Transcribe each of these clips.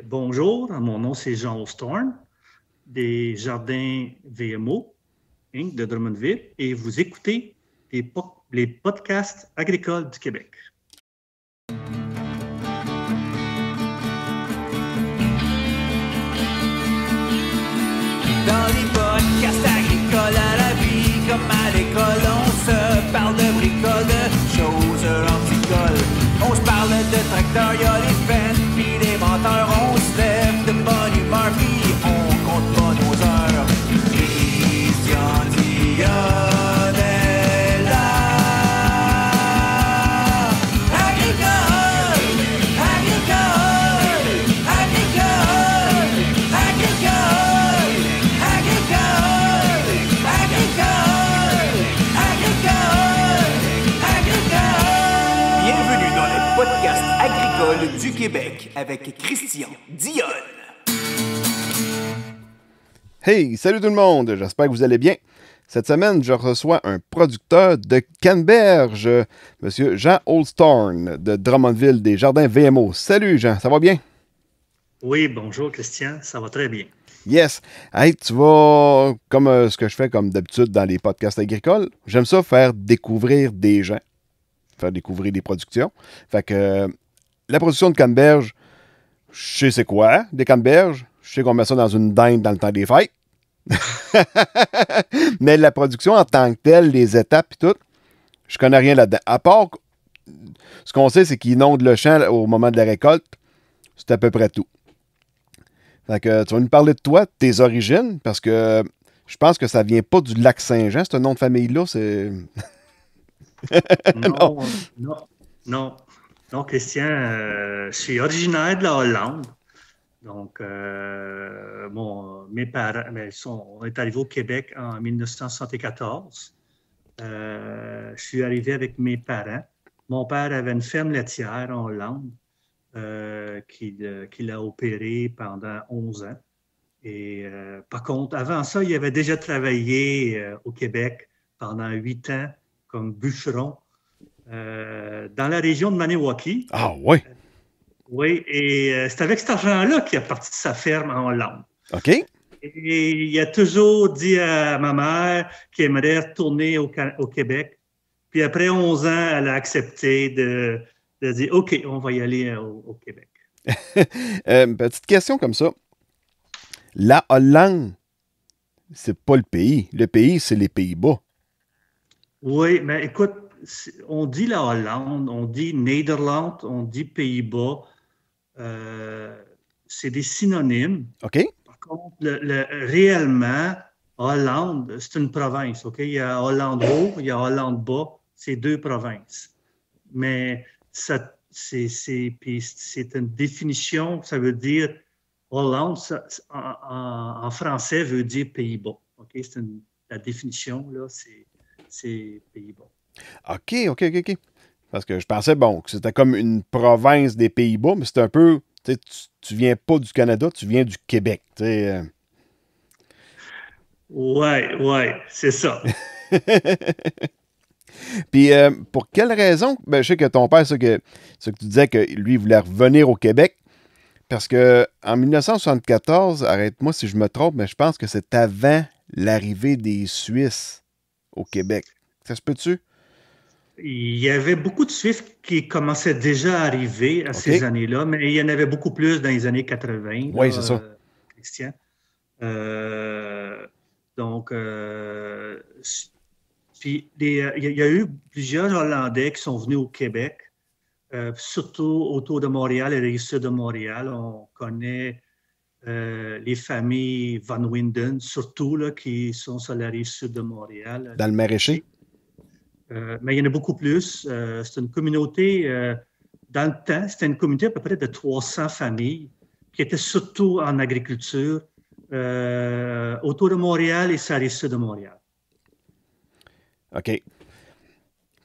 Bonjour, mon nom c'est Jean Ostorn des Jardins VMO Inc. de Drummondville et vous écoutez les podcasts agricoles du Québec. Dans les podcasts agricoles à la vie, comme à l'école, on se parle de bricoles, de choses anticoles. On se parle de tracteurs, y'a les fans, pis les menteurs. On se lève de bonne humeur, pis on compte pas nos heures. Christian Dionne est là. Agricole, agricole, agricole, agricole, agricole, agricole, agricole, agricole. Bienvenue dans le podcast agricole du Québec avec Christian Dionne. Hey, salut tout le monde, j'espère que vous allez bien. Cette semaine, je reçois un producteur de canneberge, M. Jean Ostorn de Drummondville des Jardins VMO. Salut Jean, ça va bien? Oui, bonjour Christian, ça va très bien. Yes. Hey, tu vas, comme ce que je fais comme d'habitude dans les podcasts agricoles, j'aime ça faire découvrir des gens, faire découvrir des productions. Fait que la production de canneberge, je sais c'est quoi, des canneberges. Je sais qu'on met ça dans une dinde dans le temps des fêtes. Mais la production en tant que telle, les étapes et tout, je connais rien là-dedans. À part, ce qu'on sait, c'est qu'ils inondent le champ au moment de la récolte. C'est à peu près tout. Fait que tu vas nous parler de toi, de tes origines, parce que je pense que ça vient pas du lac Saint-Jean, ce nom de famille-là, c'est... Non, Christian, je suis originaire de la Hollande. Donc, mes parents, on est arrivé au Québec en 1974. Je suis arrivé avec mes parents. Mon père avait une ferme laitière en Hollande qu'il a opérée pendant 11 ans. Et par contre, avant ça, il avait déjà travaillé au Québec pendant 8 ans comme bûcheron dans la région de Maniwaki. Ah oui? Oui, et c'est avec cet argent-là qu'il a parti de sa ferme en Hollande. OK. Et il a toujours dit à ma mère qu'il aimerait retourner au Québec. Puis après 11 ans, elle a accepté de dire « OK, on va y aller au Québec. » Petite question comme ça. La Hollande, c'est pas le pays. Le pays, c'est les Pays-Bas. Oui, mais écoute, on dit la Hollande, on dit Nederland, on dit Pays-Bas. C'est des synonymes. OK. Par contre, réellement, Hollande, c'est une province. OK? Il y a Hollande haut, il y a Hollande bas. C'est deux provinces. Mais c'est une définition, ça veut dire Hollande, en français, veut dire Pays-Bas. OK? La définition, là, c'est Pays-Bas. OK. Parce que je pensais, que c'était comme une province des Pays-Bas, mais c'est un peu, tu viens pas du Canada, tu viens du Québec, Ouais, c'est ça. Puis, pour quelle raison? Je sais que ton père, ce que tu disais que lui, il voulait revenir au Québec, parce que en 1974, arrête-moi si je me trompe, mais je pense que c'est avant l'arrivée des Suisses au Québec. Ça se peut-tu? Il y avait beaucoup de Suisses qui commençaient déjà à arriver à ces années-là, mais il y en avait beaucoup plus dans les années 80. Oui, c'est ça. Christian. Puis il y a eu plusieurs Hollandais qui sont venus au Québec, surtout autour de Montréal et la rive sud de Montréal. On connaît les familles Van Winden, surtout, là, qui sont sur la rive sud de Montréal. Dans le Maraîcher? Mais il y en a beaucoup plus. C'est une communauté, dans le temps, c'était une communauté à peu près de 300 familles qui étaient surtout en agriculture autour de Montréal et sur la rive sud de Montréal. OK.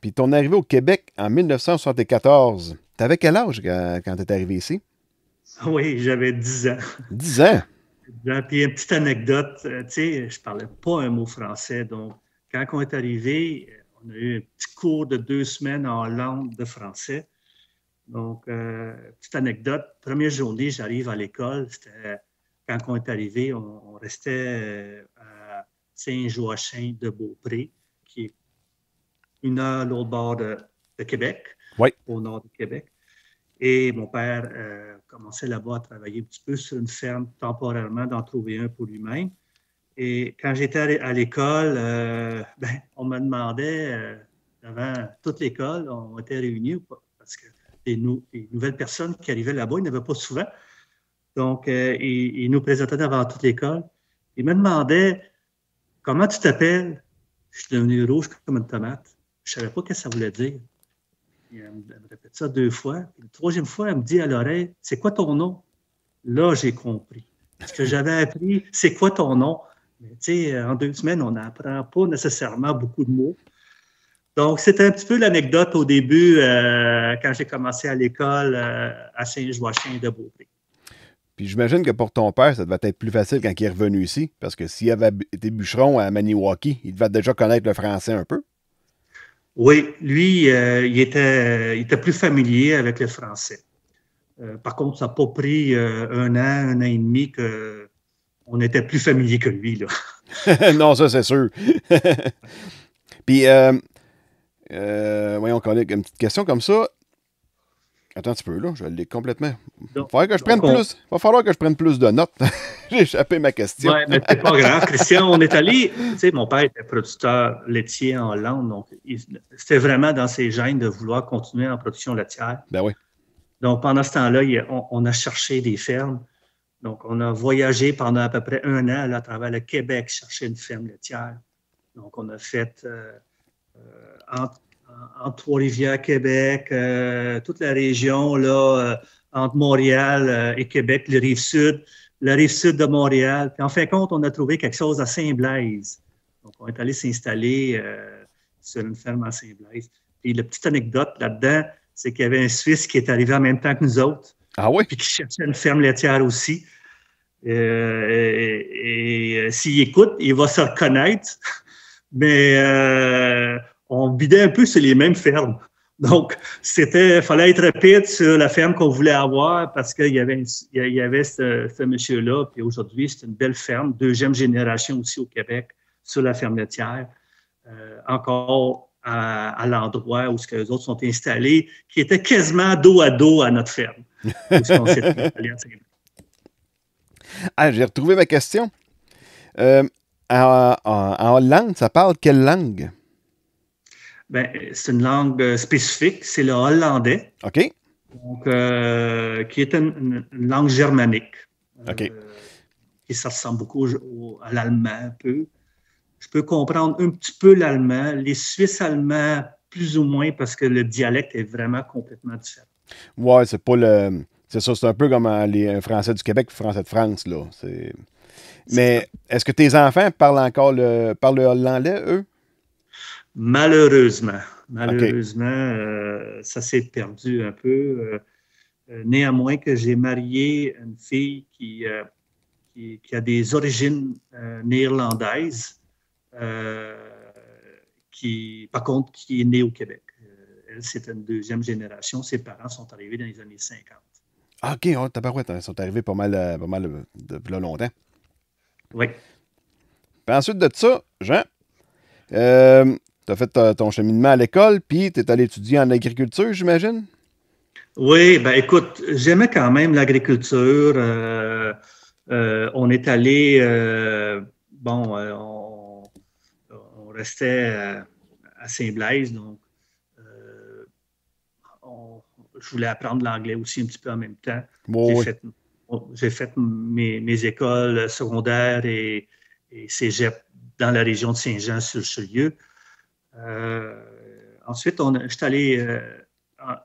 Puis ton arrivée au Québec en 1974, t'avais quel âge quand t'es arrivé ici? Oui, j'avais 10 ans. 10 ans? Puis une petite anecdote, tu sais, je parlais pas un mot français, donc quand on est arrivé, on a eu un petit cours de 2 semaines en langue de français. Donc, petite anecdote, première journée, j'arrive à l'école, c'était quand on est arrivé, on restait à Saint-Joachim de Beaupré, qui est 1 heure à l'autre bord de Québec, Oui. au nord du Québec. Et mon père commençait là-bas à travailler un petit peu sur une ferme temporairement, d'en trouver un pour lui-même. Et quand j'étais à l'école, on me demandait, devant toute l'école, on était réunis ou pas, parce que les nouvelles personnes qui arrivaient là-bas, il n'y en avait pas souvent. Donc, il nous présentait devant toute l'école. Il me demandait, comment tu t'appelles? Je suis devenu rouge comme une tomate. Je ne savais pas ce que ça voulait dire. Elle me répète ça 2 fois. Puis, la 3e fois, elle me dit à l'oreille, c'est quoi ton nom? Là, j'ai compris. Ce que j'avais appris, c'est quoi ton nom? Mais tu sais, en 2 semaines, on n'apprend pas nécessairement beaucoup de mots. Donc, c'était un petit peu l'anecdote au début, quand j'ai commencé à l'école à Saint-Joachim de Beaupré. Puis j'imagine que pour ton père, ça devait être plus facile quand il est revenu ici, parce que s'il avait été bûcheron à Maniwaki, il devait déjà connaître le français un peu. Oui, lui, il était plus familier avec le français. Par contre, ça n'a pas pris 1 an et demi qu'on était plus familier que lui, là. Non, ça, c'est sûr. Puis, voyons, une petite question comme ça. Attends un petit peu, là, je l'ai complètement. Il va falloir que je prenne plus de notes. J'ai échappé ma question. Oui, mais c'est pas grave, Christian. On est allé, tu sais, mon père était producteur laitier en Hollande, donc c'était vraiment dans ses gènes de vouloir continuer en production laitière. Ben oui. Donc, pendant ce temps-là, on a cherché des fermes. Donc, on a voyagé pendant à peu près 1 an là, à travers le Québec chercher une ferme laitière. Donc, on a fait entre Trois-Rivières, Québec, toute la région, là, entre Montréal et Québec, la Rive-Sud de Montréal. Puis en fin de compte, on a trouvé quelque chose à Saint-Blaise. Donc, on est allé s'installer sur une ferme à Saint-Blaise. Puis la petite anecdote là-dedans, c'est qu'il y avait un Suisse qui est arrivé en même temps que nous autres. Ah oui? Puis qui cherchait une ferme laitière aussi. S'il écoute, il va se reconnaître. Mais on bidait un peu sur les mêmes fermes. Donc, fallait être rapide sur la ferme qu'on voulait avoir parce qu'il y avait ce monsieur-là. Puis aujourd'hui, c'est une belle ferme, 2e génération aussi au Québec, sur la ferme laitière. Encore à l'endroit où les autres sont installés, qui était quasiment dos à dos à notre ferme. J'ai retrouvé ma question. En Hollande, ça parle quelle langue? Ben, c'est une langue spécifique, c'est le hollandais. OK. Donc, qui est une langue germanique. OK. Qui ça ressemble beaucoup à l'allemand un peu. Je peux comprendre un petit peu l'allemand, les Suisses allemands plus ou moins parce que le dialecte est vraiment complètement différent. Ouais, c'est pas le. C'est ça, c'est un peu comme les Français du Québec et les Français de France, là. Mais est-ce que tes enfants parlent le hollandais, eux? Malheureusement, Okay. Ça s'est perdu un peu. Néanmoins que j'ai marié une fille qui a des origines néerlandaises, par contre, qui est née au Québec. Elle, c'est une 2e génération. Ses parents sont arrivés dans les années 50. OK, oh, tabarouette, ils sont arrivés pas mal de longtemps. Oui. Puis ensuite de ça, Jean, tu as fait ton cheminement à l'école, puis tu es allé étudier en agriculture, j'imagine? Oui, ben écoute, j'aimais quand même l'agriculture. On est allé, on restait à Saint-Blaise, donc je voulais apprendre l'anglais aussi un petit peu en même temps. Oh, j'ai fait mes écoles secondaires et cégep dans la région de Saint-Jean-sur-Richelieu. Ensuite, je suis allé... je ne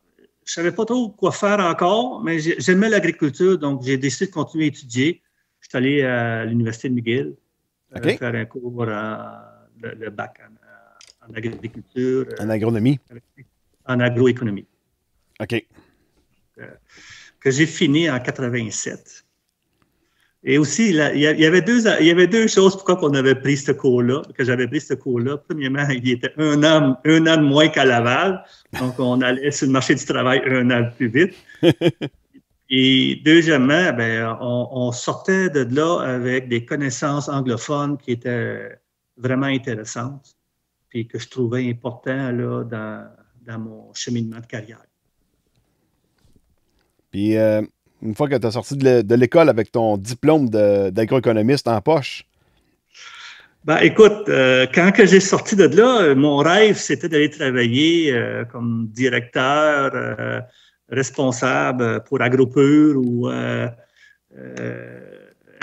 savais pas trop quoi faire encore, mais j'aimais l'agriculture, donc j'ai décidé de continuer à étudier. Je suis allé à l'Université de McGill faire un cours de bac en agriculture. En agronomie. En agroéconomie. OK. Que j'ai fini en 87. Et aussi, il y avait deux choses pourquoi on avait pris ce cours-là, que j'avais pris ce cours-là. Premièrement, il était un an de moins qu'à Laval. Donc, on allait sur le marché du travail un an plus vite. Et deuxièmement, ben, on sortait de là avec des connaissances anglophones qui étaient vraiment intéressantes, puis que je trouvais important là, dans mon cheminement de carrière. Puis, une fois que tu as sorti de l'école avec ton diplôme d'agroéconomiste en poche. Ben, écoute, quand que j'ai sorti de là, mon rêve, c'était d'aller travailler comme directeur, responsable pour AgroPure ou une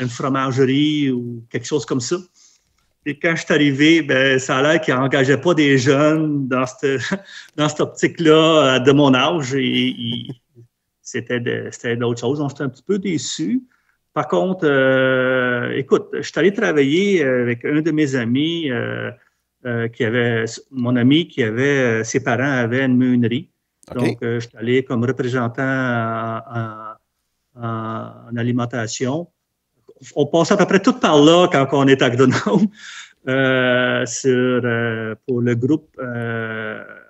fromagerie ou quelque chose comme ça. Et quand je suis arrivé, ben, ça a l'air qu'ils n'engageaient pas des jeunes dans cette optique-là de mon âge. C'était d'autres choses. Donc, j'étais un petit peu déçu. Par contre, écoute, je suis allé travailler avec un de mes amis mon ami qui avait, ses parents avaient une meunerie. Okay. Donc, je suis allé comme représentant en alimentation. On passe à peu près tout par là quand on est agronome pour le groupe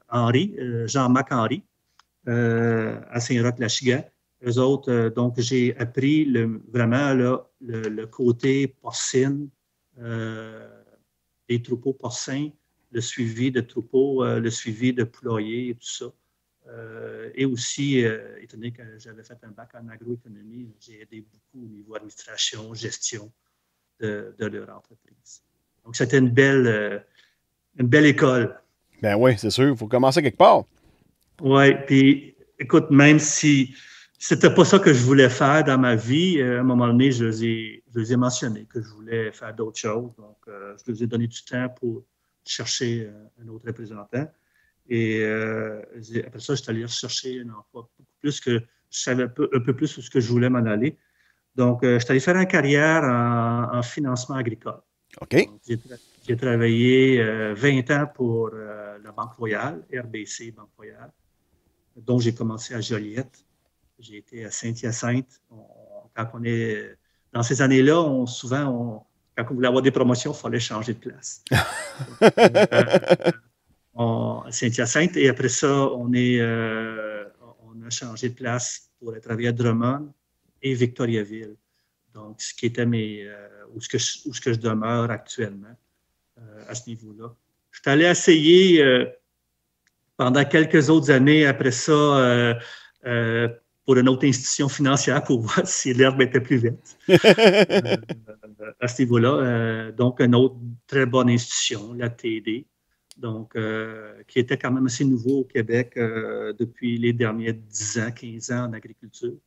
Henry, Jean-Marc Henry, à Saint-Roch-la-Chigan. Eux autres, donc j'ai appris vraiment là, le côté porcine, des troupeaux porcins, le suivi de troupeaux, le suivi de poulaillers et tout ça. Et aussi, étant donné que j'avais fait un bac en agroéconomie, j'ai aidé beaucoup au niveau administration, gestion de leur entreprise. Donc, c'était une belle école. Ben oui, c'est sûr. Il faut commencer quelque part. Oui, puis écoute, même si c'était pas ça que je voulais faire dans ma vie, à un moment donné, je les ai mentionné que je voulais faire d'autres choses. Donc, je leur ai donné du temps pour chercher un autre représentant. Et après ça, je suis allé rechercher un emploi beaucoup plus que je savais un peu plus où ce que je voulais m'en aller. Donc, je suis allé faire une carrière en financement agricole. OK. J'ai travaillé 20 ans pour la Banque Royale, RBC Banque Royale, dont j'ai commencé à Joliette. J'ai été à Saint-Hyacinthe. Quand on est dans ces années-là, quand on voulait avoir des promotions, il fallait changer de place. À Saint-Hyacinthe. Et après ça, on a changé de place pour travailler à Drummond et Victoriaville. Donc, ce qui était où ce que je demeure actuellement à ce niveau-là. Je suis allé essayer pendant quelques autres années après ça pour une autre institution financière pour voir si l'herbe était plus verte. À ce niveau-là. Donc, une autre très bonne institution, la TD. Donc, qui était quand même assez nouveau au Québec depuis les derniers 10 ans, 15 ans en agriculture.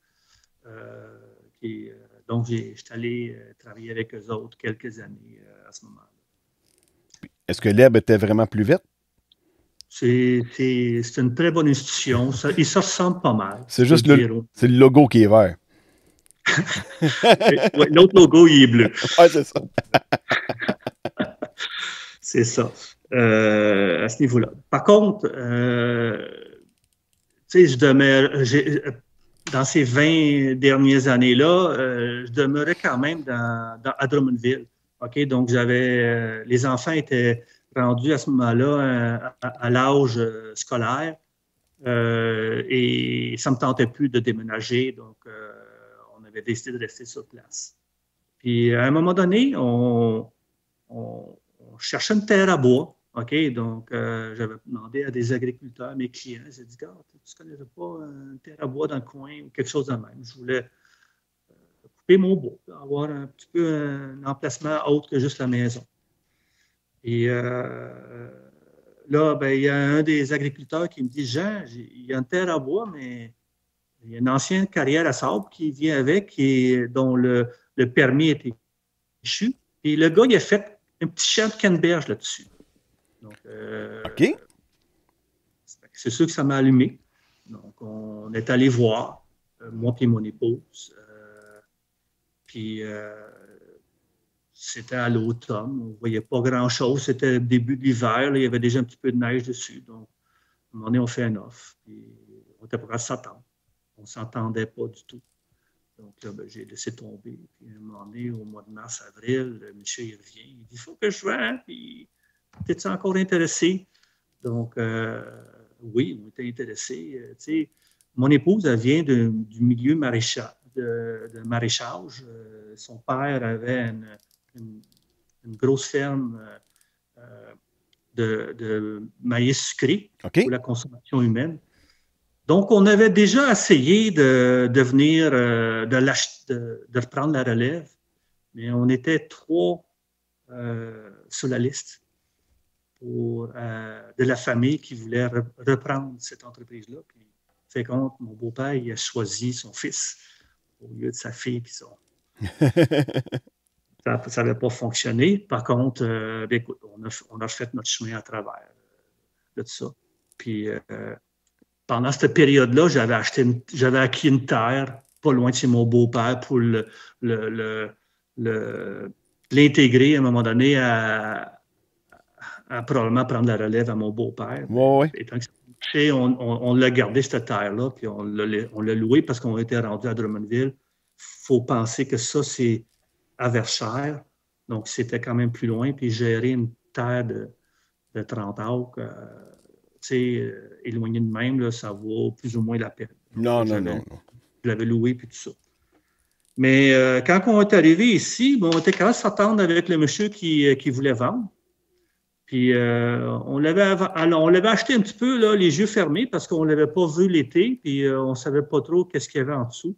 Donc, je suis allé travailler avec eux autres quelques années à ce moment-là. Est-ce que l'herbe était vraiment plus verte? C'est une très bonne institution. Ils se ressemblent pas mal. C'est juste c'est le logo qui est vert. Ouais, l'autre logo, il est bleu. Oui, c'est ça. C'est ça. À ce niveau-là. Par contre, tu sais, dans ces 20 dernières années-là, je demeurais quand même à Drummondville. OK? Donc, les enfants étaient rendus à ce moment-là à l'âge scolaire et ça ne me tentait plus de déménager. Donc, on avait décidé de rester sur place. Puis, à un moment donné, on cherchait une terre à bois. OK, donc j'avais demandé à des agriculteurs, mes clients, j'ai dit, regarde, tu ne connais pas une terre à bois dans le coin ou quelque chose de même. Je voulais couper mon bois, avoir un petit peu un emplacement autre que juste la maison. Et là, ben, il y a un des agriculteurs qui me dit, Jean, il y a une terre à bois, mais il y a une ancienne carrière à sable qui vient avec dont le permis était échu. Et le gars, il a fait un petit champ de canneberge là-dessus. Donc, OK. C'est sûr que ça m'a allumé. Donc, on est allé voir, moi et mon épouse. Puis, c'était à l'automne. On ne voyait pas grand-chose. C'était le début de l'hiver. Il y avait déjà un petit peu de neige dessus. Donc, à un moment donné, on fait un offre. Puis, on était prêt à s'attendre. On ne s'entendait pas du tout. Donc là, ben, j'ai laissé tomber. Puis à un moment donné, au mois de mars, avril, le monsieur, il revient. Il dit, il faut que je vende. Puis, es-tu encore intéressé? Donc, oui, on était intéressés. Tu sais, mon épouse, elle vient du milieu de maraîchage. Son père avait une grosse ferme de maïs sucré pour la consommation humaine. Donc, on avait déjà essayé de venir, de reprendre la relève, mais on était 3 sur la liste de la famille qui voulait reprendre cette entreprise-là. Puis, fait compte, mon beau-père, il a choisi son fils au lieu de sa fille. Puis ça n'avait pas fonctionné. Par contre, écoute, on a fait notre chemin à travers de tout ça. Puis, pendant cette période-là, j'avais acquis une terre pas loin de chez mon beau-père pour l'intégrer à un moment donné à probablement prendre la relève à mon beau-père. Oui. On l'a gardé, cette terre-là, puis on l'a loué parce qu'on était rendu à Drummondville. Il faut penser que ça, c'est à Verchères. Donc, c'était quand même plus loin. Puis gérer une terre de 30 acres, éloigné de même, là, ça vaut plus ou moins la peine. Donc, non. Je l'avais loué, puis tout ça. Mais quand on est arrivé ici, on était quand même s'attendre avec le monsieur qui voulait vendre. Puis on l'avait acheté un petit peu là, les yeux fermés parce qu'on ne l'avait pas vu l'été, puis on ne savait pas trop qu'est-ce qu'il y avait en dessous.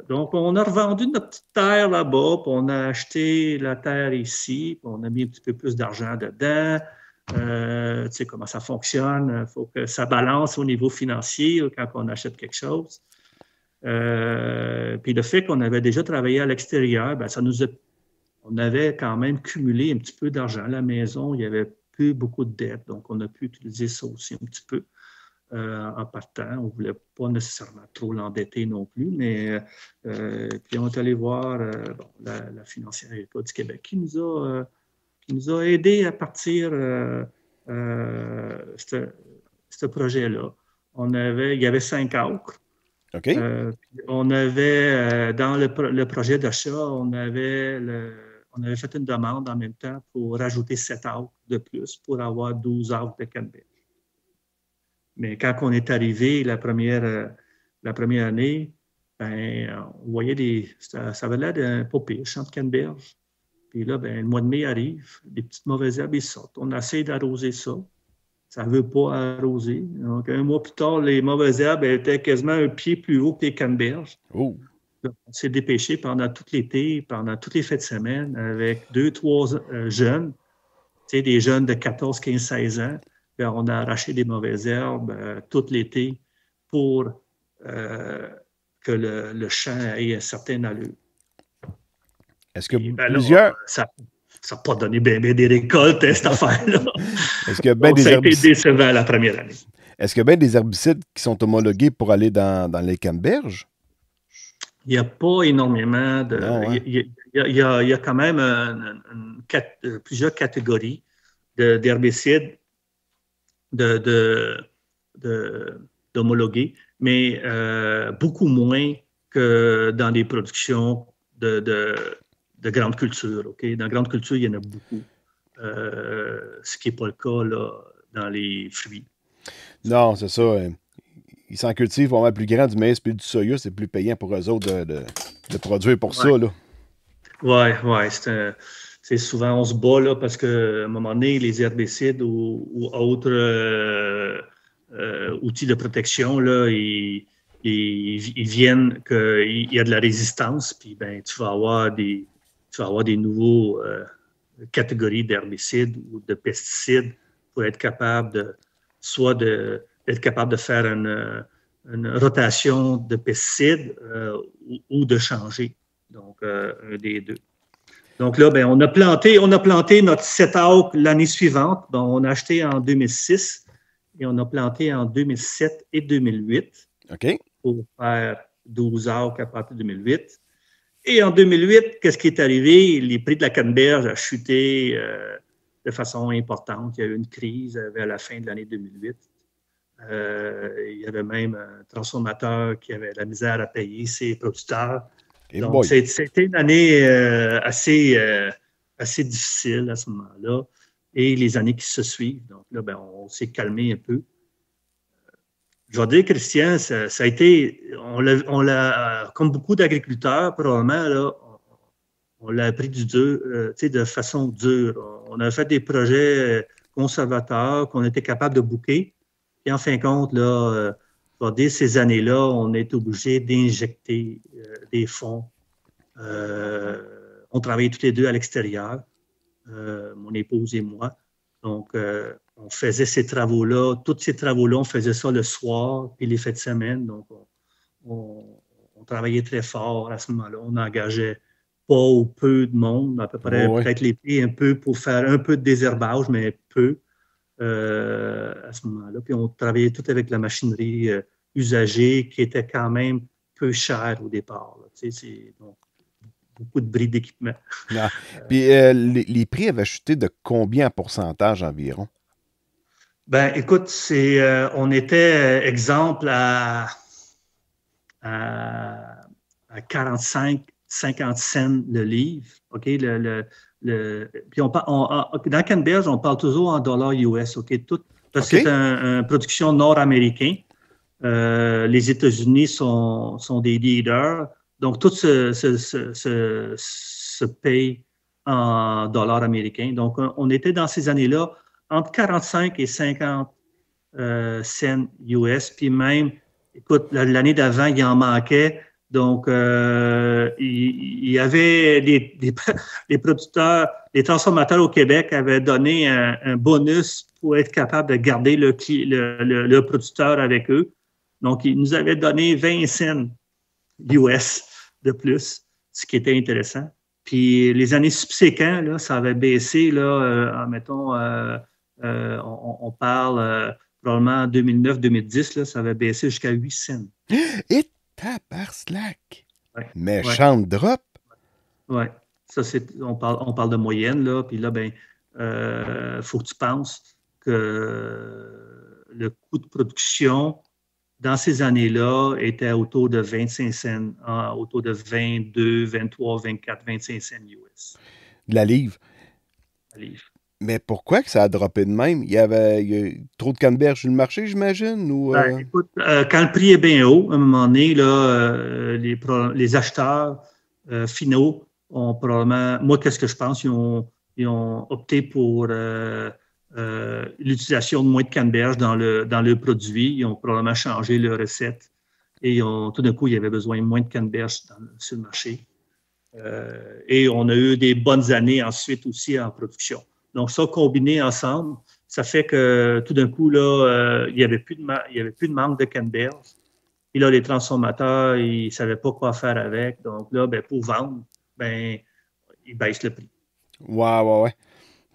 Donc, on a revendu notre petite terre là-bas, puis on a acheté la terre ici, puis on a mis un petit peu plus d'argent dedans. Tu sais comment ça fonctionne, il faut que ça balance au niveau financier quand on achète quelque chose. Puis le fait qu'on avait déjà travaillé à l'extérieur, ben, on avait quand même cumulé un petit peu d'argent. À la maison, il n'y avait plus beaucoup de dettes, donc on a pu utiliser ça aussi un petit peu en partant. On ne voulait pas nécessairement trop l'endetter non plus, mais puis on est allé voir la financière du Québec qui nous a aidés à partir ce projet-là. Il y avait 5 acres. OK. On avait, dans le projet d'achat, on avait fait une demande en même temps pour rajouter 7 acres de plus pour avoir 12 acres de canneberge. Mais quand on est arrivé la première année, ben, on voyait ça avait l'air d'un pas pire, champ de canneberge. Puis là, ben, le mois de mai arrive, des petites mauvaises herbes ils sortent. On essaie d'arroser ça. Ça ne veut pas arroser. Donc, un mois plus tard, les mauvaises herbes étaient quasiment un pied plus haut que les canneberges. Oh. On s'est dépêché pendant tout l'été, pendant toutes les fêtes de semaine, avec 2-3 jeunes, tu sais, des jeunes de 14, 15, 16 ans. Puis on a arraché des mauvaises herbes tout l'été pour que le champ ait un certain allure. Est-ce que plusieurs... ça n'a pas donné bien des récoltes, cette affaire-là. Est-ce qu'il y a bien des herbicides? Ça a été décevant la première année. Est-ce qu'il y a bien des herbicides qui sont homologués pour aller dans les canneberges? Il n'y a pas énormément de... Non, hein? Il y a quand même plusieurs catégories d'herbicides d'homologués, mais beaucoup moins que dans les productions de grandes cultures. Okay? Dans grandes cultures, il y en a beaucoup. Ce qui n'est pas le cas là, dans les fruits. Non, c'est ça. Ils s'en cultivent vraiment plus grand du maïs puis du soya. C'est plus payant pour eux autres de produire pour ça. Oui. C'est souvent, on se bat là, parce qu'à un moment donné, les herbicides ou autres outils de protection, là, ils viennent qu'il y a de la résistance, puis ben, tu vas avoir des nouveaux catégories d'herbicides ou de pesticides pour être capable d'être capable de faire une rotation de pesticides ou de changer. Donc, un des deux. Donc là, ben, on a planté notre 7 acres l'année suivante. Bon, on a acheté en 2006 et on a planté en 2007 et 2008. OK. Pour faire 12 acres à partir de 2008. Et en 2008, qu'est-ce qui est arrivé? Les prix de la canneberge a chuté de façon importante. Il y a eu une crise à la fin de l'année 2008. Il y avait même un transformateur qui avait la misère à payer ses producteurs. Et Donc, boy. c'était une année assez difficile à ce moment-là. Et les années qui se suivent. Donc là, ben, on s'est calmé un peu. Je vais dire, Christian, ça a été, comme beaucoup d'agriculteurs, probablement, là, on l'a appris de façon dure. On a fait des projets conservateurs qu'on était capable de booker. Et en fin de compte, là, je vais dire, ces années-là, on est obligé d'injecter des fonds. On travaillait tous les deux à l'extérieur, mon épouse et moi. Donc, on faisait ces travaux-là. Tous ces travaux-là, on faisait ça le soir puis les fins de semaine. Donc, on travaillait très fort à ce moment-là. On n'engageait pas ou peu de monde, à peu près, peut-être les prix un peu pour faire un peu de désherbage, mais peu à ce moment-là. Puis on travaillait tout avec la machinerie usagée qui était quand même peu chère au départ. Donc, beaucoup de bris d'équipement. Puis les prix avaient chuté de combien en pourcentage environ? Ben, écoute, on était, exemple, à 45, 50 cents le livre. OK? Puis dans Canberge, on parle toujours en dollars US. OK? Parce que c'est une production nord-américaine. Les États-Unis sont des leaders. Donc, tout se paye en dollars américains. Donc, on était dans ces années-là entre 45 et 50 cents US. Puis même, écoute, l'année d'avant, il en manquait. Donc, il y avait les producteurs, les transformateurs au Québec avaient donné un bonus pour être capable de garder le producteur avec eux. Donc, ils nous avaient donné 20 cents US de plus, ce qui était intéressant. Puis, les années subséquentes, là, ça avait baissé, là, mettons, on parle probablement en 2009-2010, ça avait baissé jusqu'à 8 cents. Et tabarslack! Ouais. Méchante drop! Oui, ça, on parle de moyenne, là, puis là, ben, faut que tu penses que le coût de production dans ces années-là était autour de 25 cents, autour de 22, 23, 24, 25 cents US. De la livre. La livre. Mais pourquoi que ça a droppé de même? Il y a trop de canneberges sur le marché, j'imagine? Ou, Ben, écoute, quand le prix est bien haut, à un moment donné, là, les acheteurs finaux ont probablement... Moi, qu'est-ce que je pense? Ils ont opté pour l'utilisation de moins de canneberges dans le produit. Ils ont probablement changé leur recette. Et tout d'un coup, il y avait besoin de moins de canneberges sur le marché. Et on a eu des bonnes années ensuite aussi en production. Donc, ça, combiné ensemble, ça fait que tout d'un coup, là, il n'y avait plus de manque de canneberges. Et là, les transformateurs, ils ne savaient pas quoi faire avec. Donc là, ben, pour vendre, ben, ils baissent le prix. Ouais.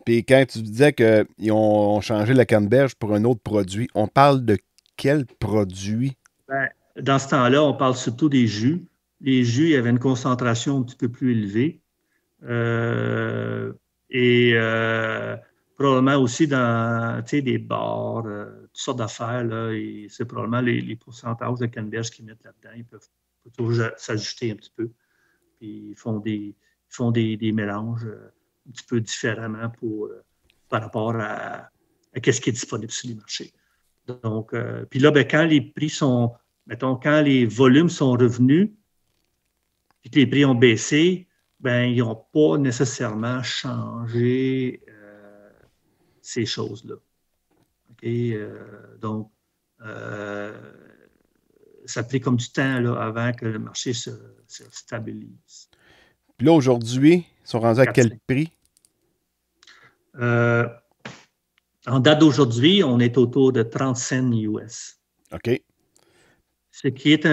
Puis quand tu disais qu'ils ont changé la canneberge pour un autre produit, on parle de quel produit? Ben, dans ce temps-là, on parle surtout des jus. Les jus, il y avait une concentration un petit peu plus élevée. Probablement aussi dans des bars, toutes sortes d'affaires, là, et c'est probablement les pourcentages de canneberge qu'ils mettent là-dedans. Ils peuvent toujours s'ajuster un petit peu. Puis ils font des mélanges un petit peu différemment par rapport à ce qui est disponible sur les marchés. Donc, puis là, ben, quand les prix sont, mettons, quand les volumes sont revenus, puis que les prix ont baissé, ben, ils n'ont pas nécessairement changé ces choses-là. Okay? Donc, ça a pris comme du temps là, avant que le marché se stabilise. Puis là, aujourd'hui, ils sont rendus à quel prix? En date d'aujourd'hui, on est autour de 30 cents US. OK. Ce qui est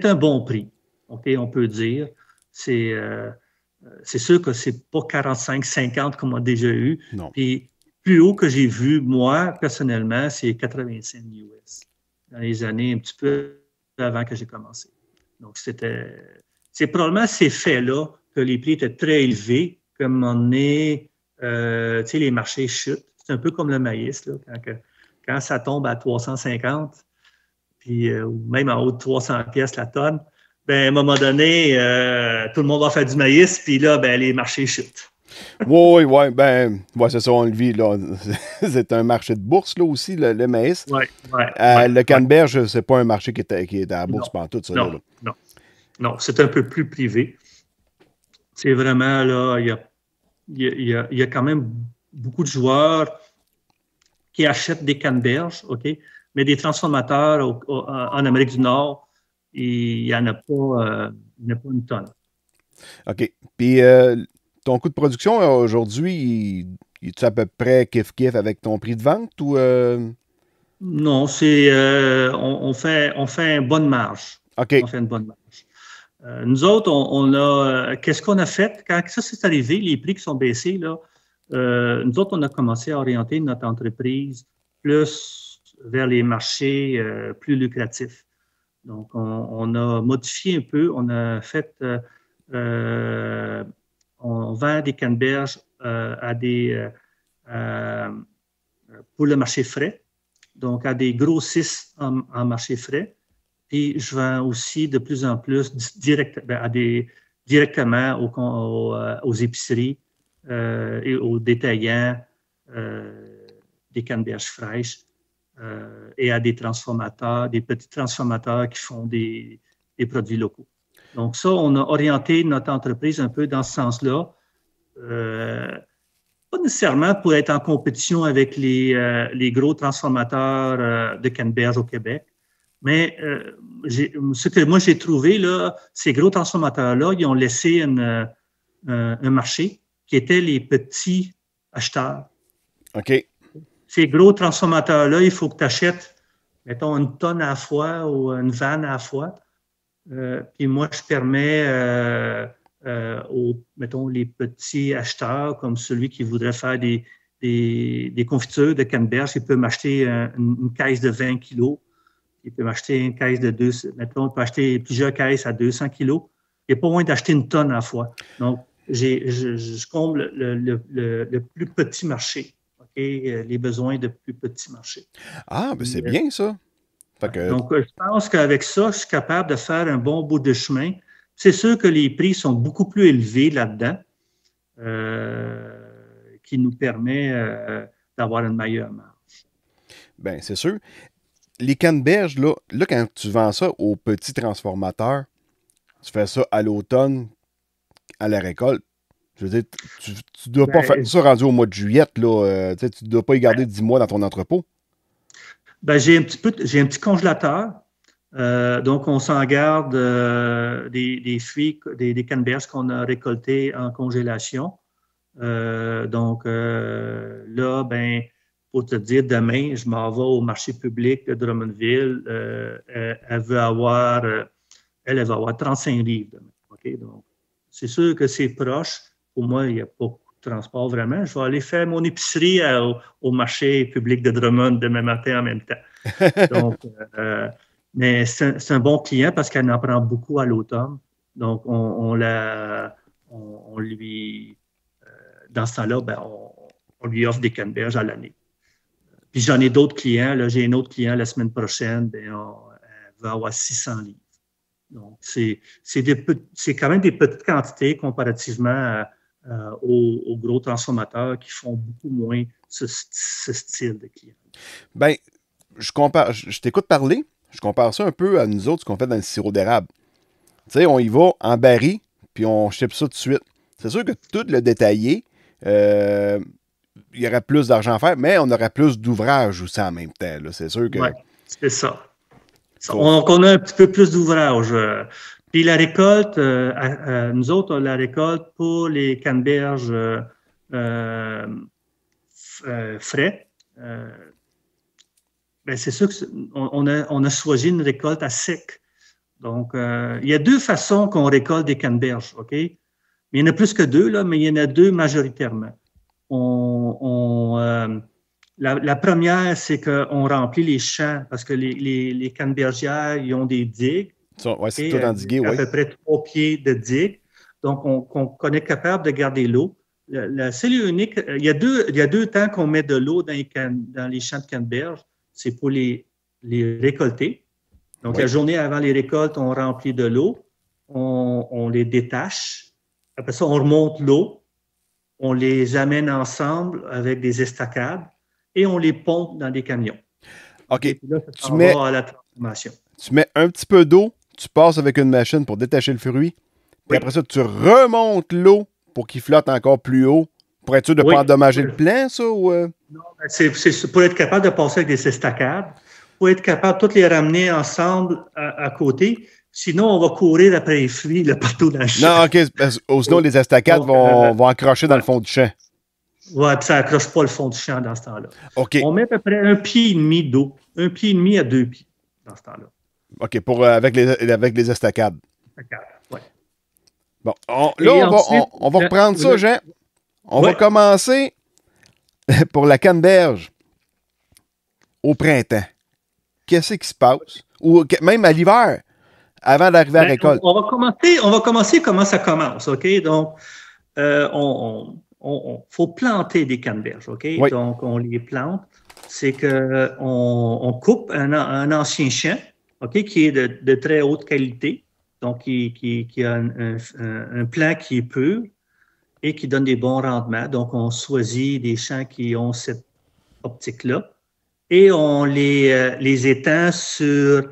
un bon prix, OK, on peut dire. C'est sûr que ce n'est pas 45, 50 comme on a déjà eu. Non. Puis, plus haut que j'ai vu, moi, personnellement, c'est 80 cents US. Dans les années un petit peu avant que j'ai commencé. Donc, c'est probablement ces faits-là que les prix étaient très élevés, comme on est, les marchés chutent. C'est un peu comme le maïs, là, quand ça tombe à 350, puis ou même en haut de 300 pièces la tonne, ben, à un moment donné, tout le monde va faire du maïs, puis là, ben, les marchés chutent. Oui, c'est ça, on le vit, là. C'est un marché de bourse, là, aussi, le maïs. Oui, oui. Le canneberge, c'est pas un marché qui est à la bourse pantoute, ça, là. Non, c'est un peu plus privé. C'est vraiment, là, il y a quand même beaucoup de joueurs qui achètent des canneberges, OK? Mais des transformateurs en Amérique du Nord, il n'y en a pas une tonne. OK. Puis, ton coût de production, aujourd'hui, il est à peu près kiff-kiff avec ton prix de vente ou... Non, on fait une bonne marge. OK. On fait une bonne marge. Nous autres, on a... Qu'est-ce qu'on a fait? Quand ça s'est arrivé, les prix qui sont baissés, là, nous autres, on a commencé à orienter notre entreprise plus vers les marchés plus lucratifs. Donc, on a modifié un peu. On a fait... on vend des canneberges pour le marché frais, donc à des grossistes en marché frais. Puis je vends aussi de plus en plus directement aux épiceries et aux détaillants des canneberges fraîches et à des transformateurs, des petits transformateurs qui font des produits locaux. Donc ça, on a orienté notre entreprise un peu dans ce sens-là. Pas nécessairement pour être en compétition avec les gros transformateurs de canneberge au Québec, mais ce que moi j'ai trouvé, là, ces gros transformateurs-là, ils ont laissé un marché qui était les petits acheteurs. OK. Ces gros transformateurs-là, il faut que tu achètes, mettons, une tonne à la fois ou une vanne à la fois. Puis moi, je permets mettons, les petits acheteurs, comme celui qui voudrait faire des confitures de canneberge, il peut m'acheter une caisse de 20 kilos. Il peut m'acheter une caisse de 2, mettons, il peut acheter plusieurs caisses à 200 kilos. Il n'y a pas moyen d'acheter une tonne à la fois. Donc, je comble le plus petit marché, okay? Les besoins de plus petits marchés. Ah, ben c'est bien ça. Donc, je pense qu'avec ça, je suis capable de faire un bon bout de chemin. C'est sûr que les prix sont beaucoup plus élevés là-dedans, qui nous permet d'avoir une meilleure marge. Bien, c'est sûr. Les canneberges, là, quand tu vends ça aux petits transformateurs, tu fais ça à l'automne, à la récolte. Je veux dire, tu ne dois pas faire ça rendu au mois de juillet, là. Tu ne dois pas y garder 10 mois dans ton entrepôt. Ben, j'ai un petit congélateur. Donc, on s'en garde des fruits, des canneberges qu'on a récoltés en congélation. Donc, là, ben, pour te dire, demain, je m'en vais au marché public de Drummondville. Elle va avoir 35 livres demain. Okay? Donc, c'est sûr que c'est proche. Pour moi, il n'y a pas beaucoup de transport vraiment. Je vais aller faire mon épicerie au marché public de Drummond demain matin en même temps. Donc, mais c'est un bon client parce qu'elle en prend beaucoup à l'automne. Donc, on lui, dans ce temps-là, ben, on lui offre des canneberges à l'année. Puis j'en ai d'autres clients. Là, j'ai un autre client la semaine prochaine, ben, elle va avoir 600 livres. Donc, c'est quand même des petites quantités comparativement aux gros transformateurs qui font beaucoup moins ce style de client. Bien, je t'écoute parler, je compare ça un peu à nous autres, ce qu'on fait dans le sirop d'érable. Tu sais, on y va en baril, puis on ship ça tout de suite. C'est sûr que tout le détaillé, il y aurait plus d'argent à faire, mais on aurait plus d'ouvrage aussi en même temps. Là. C'est sûr que... Oui, c'est ça. Donc, on a un petit peu plus d'ouvrage. Puis la récolte, nous autres, on la récolte pour les canneberges frais. Ben c'est sûr qu'on a choisi une récolte à sec. Donc, il y a deux façons qu'on récolte des canneberges, OK? Il y en a plus que deux, là, mais il y en a deux majoritairement. La première, c'est qu'on remplit les champs parce que les cannebergières, ils ont des digues. Oui, c'est tout endigué, oui. À peu près 3 pieds de digues. Donc, on est capable de garder l'eau. La cellule unique, il y a deux temps qu'on met de l'eau dans les champs de canneberge. c'est pour les récolter. Donc, Oui. la journée avant les récoltes, on remplit de l'eau, on les détache. Après ça, on remonte l'eau, on les amène ensemble avec des estacades et on les pompe dans des camions. OK. Et puis là, ça Tu s'en mets, va à la transformation. tu mets un petit peu d'eau, tu passes avec une machine pour détacher le fruit, puis Oui. après ça, tu remontes l'eau pour qu'il flotte encore plus haut. Pour être sûr de ne Oui. pas endommager Oui. le plant, ça? Ou, Non, c'est pour être capable de passer avec des estacades, pour être capable de toutes les ramener ensemble à côté. Sinon, on va courir après les fruits là, partout dans le champ. Non, OK. Sinon, les estacades Donc, vont accrocher dans ouais. le fond du champ. Oui, puis ça n'accroche pas le fond du champ dans ce temps-là. OK. On met à peu près 1,5 pied d'eau, 1,5 pied à 2 pieds dans ce temps-là. OK, avec les estacades. Estacades, ouais. Bon, Et là, ensuite, on va reprendre ça, Jean. On va commencer pour la canneberge au printemps. Qu'est-ce qui se passe? Ou même à l'hiver, avant d'arriver à la récolte. On va commencer comment ça commence, OK? Donc, faut planter des canneberges, OK? Oui. Donc, on les plante. C'est qu'on coupe un ancien champ, OK, qui est de très haute qualité, donc qui a un plant qui est pur et qui donne des bons rendements. Donc, on choisit des champs qui ont cette optique-là et on les étend sur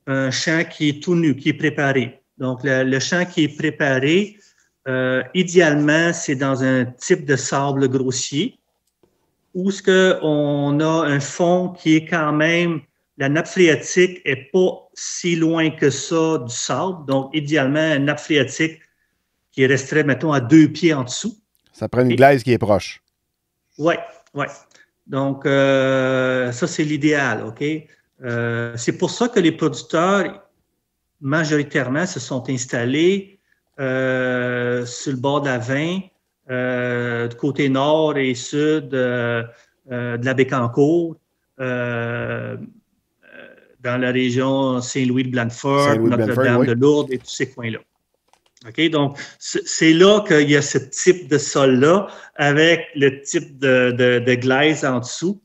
un champ qui est tout nu, qui est préparé. Donc, le champ qui est préparé, idéalement, c'est dans un type de sable grossier où on a un fond qui est quand même, la nappe phréatique n'est pas si loin que ça du sable. Donc, idéalement, une nappe phréatique qui resterait, mettons, à 2 pieds en dessous. Ça prend une glaise qui est proche. Oui, oui. Donc, ça, c'est l'idéal, OK? C'est pour ça que les producteurs, majoritairement, se sont installés sur le bord de la Vin, du côté nord et sud de la Bécancour, dans la région Saint-Louis-de-Blanford, Notre-Dame de Lourdes et tous ces coins-là. OK? Donc, c'est là qu'il y a ce type de sol-là avec le type de glaise en dessous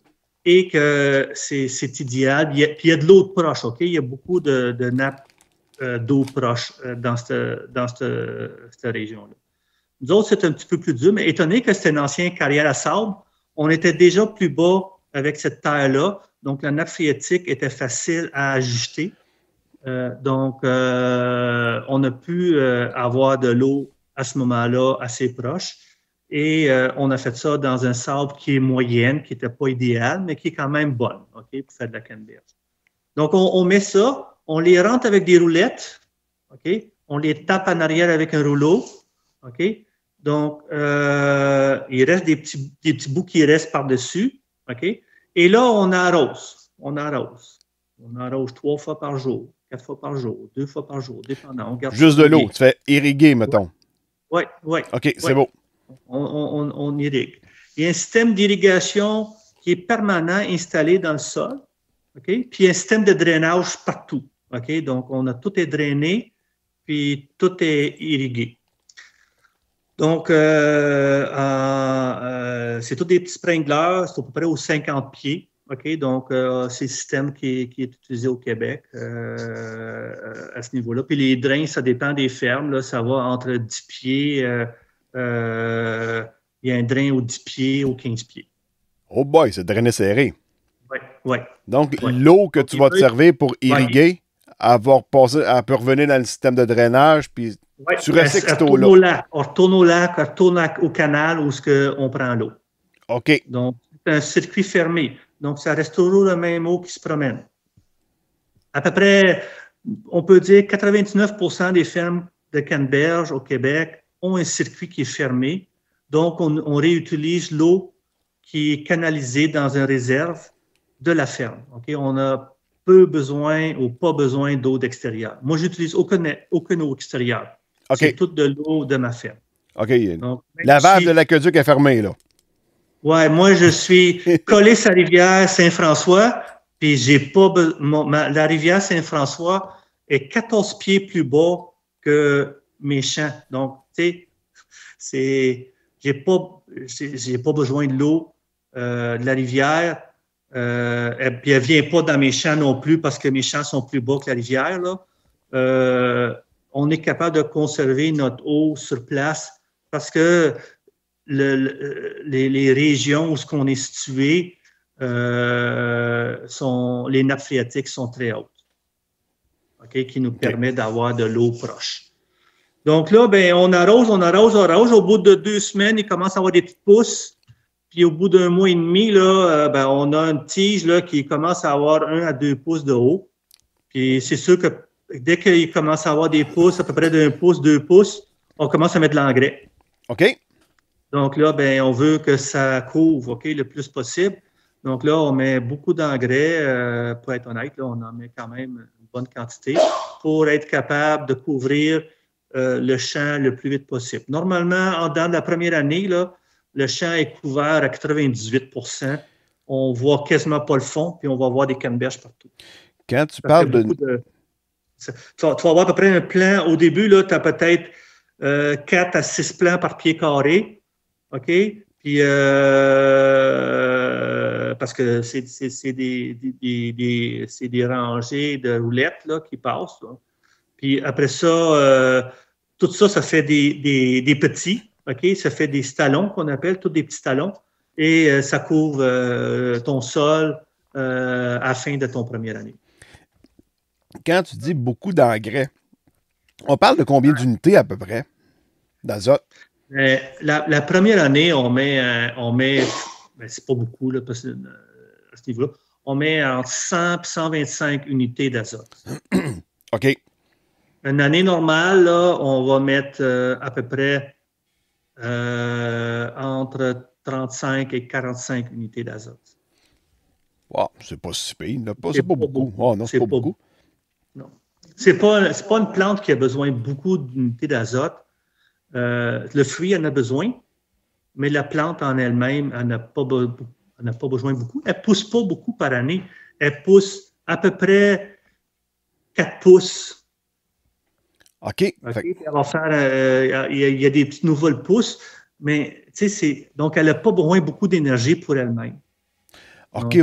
et que c'est idéal. Puis il y a de l'eau proche, OK? Il y a beaucoup de nappes d'eau proche dans cette région-là. Nous autres, c'est un petit peu plus dur, mais étonné que c'était une ancienne carrière à sable, on était déjà plus bas avec cette terre-là, donc la nappe phréatique était facile à ajuster. Donc, on a pu avoir de l'eau à ce moment-là assez proche et on a fait ça dans un sable qui est moyenne, qui n'était pas idéal, mais qui est quand même bonne, OK, pour faire de la canneberge. Donc, on met ça, on les rentre avec des roulettes, OK, on les tape en arrière avec un rouleau, OK. Donc, il reste des petits bouts qui restent par-dessus, OK. Et là, on arrose. On arrose 3 fois par jour. 4 fois par jour, 2 fois par jour, dépendant. On garde juste de l'eau, tu fais irriguer, mettons. Oui. OK, c'est beau. On irrigue. Il y a un système d'irrigation qui est permanent installé dans le sol, OK? Puis il y a un système de drainage partout, OK? Donc, tout est drainé, puis tout est irrigué. Donc, c'est tous des petits sprinklers, c'est à peu près aux 50 pieds. OK, donc c'est le système qui est utilisé au Québec à ce niveau-là. Puis les drains, ça dépend des fermes. Là, ça va entre 10 pieds. Il y a un drain aux 10 pieds, aux 15 pieds. Oh boy, c'est drainé serré. Oui. Donc, l'eau que tu vas te servir pour irriguer, elle peut revenir dans le système de drainage, puis tu recycles cette eau-là. On retourne au lac, on retourne au canal où on prend l'eau. OK. Donc, c'est un circuit fermé. Donc, ça reste toujours la même eau qui se promène. À peu près, on peut dire 99% des fermes de canneberge au Québec ont un circuit qui est fermé. Donc, on réutilise l'eau qui est canalisée dans une réserve de la ferme. Okay? On a peu besoin ou pas besoin d'eau d'extérieur. Moi, j'utilise aucune eau extérieure. Okay. C'est toute de l'eau de ma ferme. OK. Donc, la valve de l'aqueduc est fermée, là. Oui, moi, je suis collé sur la rivière Saint-François, puis j'ai pas la rivière Saint-François est 14 pieds plus bas que mes champs. Donc, tu sais, j'ai pas besoin de l'eau de la rivière Puis elle ne vient pas dans mes champs non plus parce que mes champs sont plus bas que la rivière, là. On est capable de conserver notre eau sur place parce que les régions où on est situé, les nappes phréatiques sont très hautes, qui nous permet d'avoir de l'eau proche. Donc là, ben, on arrose. Au bout de 2 semaines, il commence à avoir des petites pousses. Puis au bout d'1 mois et demi, là, ben, on a une tige là, qui commence à avoir 1 à 2 pouces de haut. Puis c'est sûr que dès qu'il commence à avoir des pouces, à peu près d'1 pouce, 2 pouces, on commence à mettre de l'engrais. OK. Donc là, ben, on veut que ça couvre le plus possible. Donc là, on met beaucoup d'engrais. Pour être honnête, là, on en met quand même une bonne quantité pour être capable de couvrir le champ le plus vite possible. Normalement, dans la première année, là, le champ est couvert à 98 %. On ne voit quasiment pas le fond, puis on va avoir des canneberges partout. Quand tu parles de... Tu vas avoir à peu près un plan. Au début, tu as peut-être 4 à 6 plants par pied carré. OK? Puis, parce que c'est des rangées de roulettes là, qui passent. Là. Puis après ça, tout ça, ça fait des petits. OK? Ça fait des stallons qu'on appelle, tous des petits stallons. Et ça couvre ton sol à la fin de ton première année. Quand tu dis beaucoup d'engrais, on parle de combien d'unités à peu près d'azote? La première année, on met ben, c'est pas beaucoup là, parce que, à ce niveau-là, on met entre 100 et 125 unités d'azote. OK. Une année normale, là, on va mettre à peu près entre 35 et 45 unités d'azote. Wow, c'est pas si pire. C'est pas beaucoup. Oh, non, c'est pas beaucoup. Non. C'est pas une plante qui a besoin beaucoup d'unités d'azote. Le fruit en a besoin, mais la plante en elle-même, elle n'a pas besoin beaucoup. Elle ne pousse pas beaucoup par année. Elle pousse à peu près 4 pouces. OK. Elle va faire, il y a des petites nouvelles pousses, mais donc elle n'a pas besoin beaucoup d'énergie pour elle-même. OK.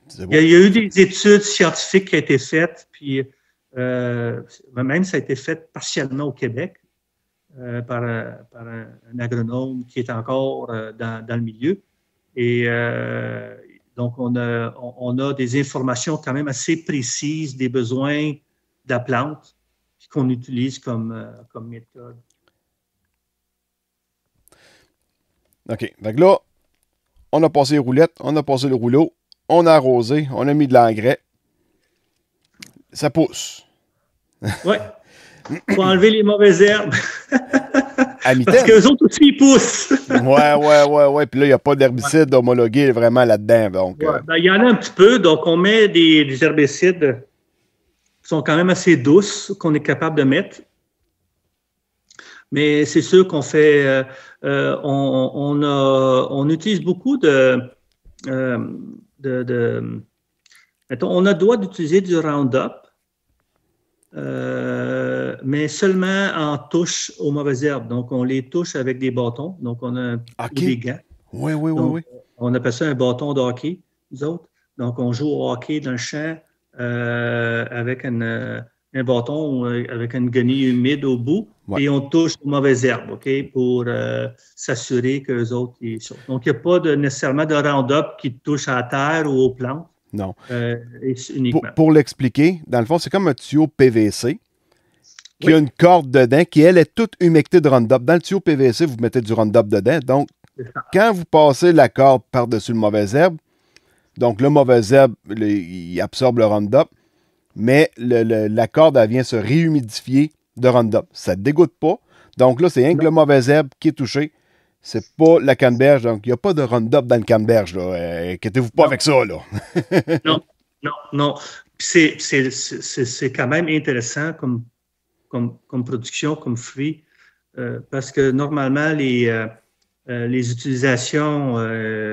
C'est bon. Il y a eu des études scientifiques qui ont été faites, puis même ça a été fait partiellement au Québec. Par un agronome qui est encore dans le milieu. Et donc, on a des informations quand même assez précises des besoins de la plante qu'on utilise comme méthode. OK. Donc là, on a passé les roulettes, on a passé le rouleau, on a arrosé, on a mis de l'engrais. Ça pousse. Oui. Il faut enlever les mauvaises herbes. Parce qu'eux autres aussi, ils poussent. Ouais. Puis là, il n'y a pas d'herbicide homologué vraiment là-dedans. Donc, ben, il y en a un petit peu. Donc, on met des herbicides qui sont quand même assez douces, qu'on est capable de mettre. Mais c'est sûr qu'on fait... on utilise beaucoup mettons, on a le droit d'utiliser du Roundup. Mais seulement en touche aux mauvaises herbes. Donc, on les touche avec des bâtons. Donc, on a des gants. Oui. On appelle ça un bâton de hockey, nous autres. Donc, on joue au hockey dans le champ avec un bâton, avec une guenille humide au bout, et on touche aux mauvaises herbes, OK, pour s'assurer qu'eux autres, ils sont. Donc, il n'y a pas nécessairement de Roundup qui touche à la terre ou aux plantes. Non. Uniquement. Pour l'expliquer, dans le fond, c'est comme un tuyau PVC qui a une corde dedans qui, elle, est toute humectée de Roundup. Dans le tuyau PVC, vous mettez du Roundup dedans. Donc, quand vous passez la corde par-dessus le mauvais herbe, donc le mauvais herbe, il absorbe le Roundup, mais la corde, elle vient se réhumidifier de Roundup. Ça ne dégoûte pas. Donc là, c'est rien que le mauvais herbe qui est touché. C'est pas la canneberge, donc il n'y a pas de Roundup dans le canneberge, là. Inquiétez-vous pas avec ça, là. Non. C'est quand même intéressant comme production, comme fruit, parce que normalement, les utilisations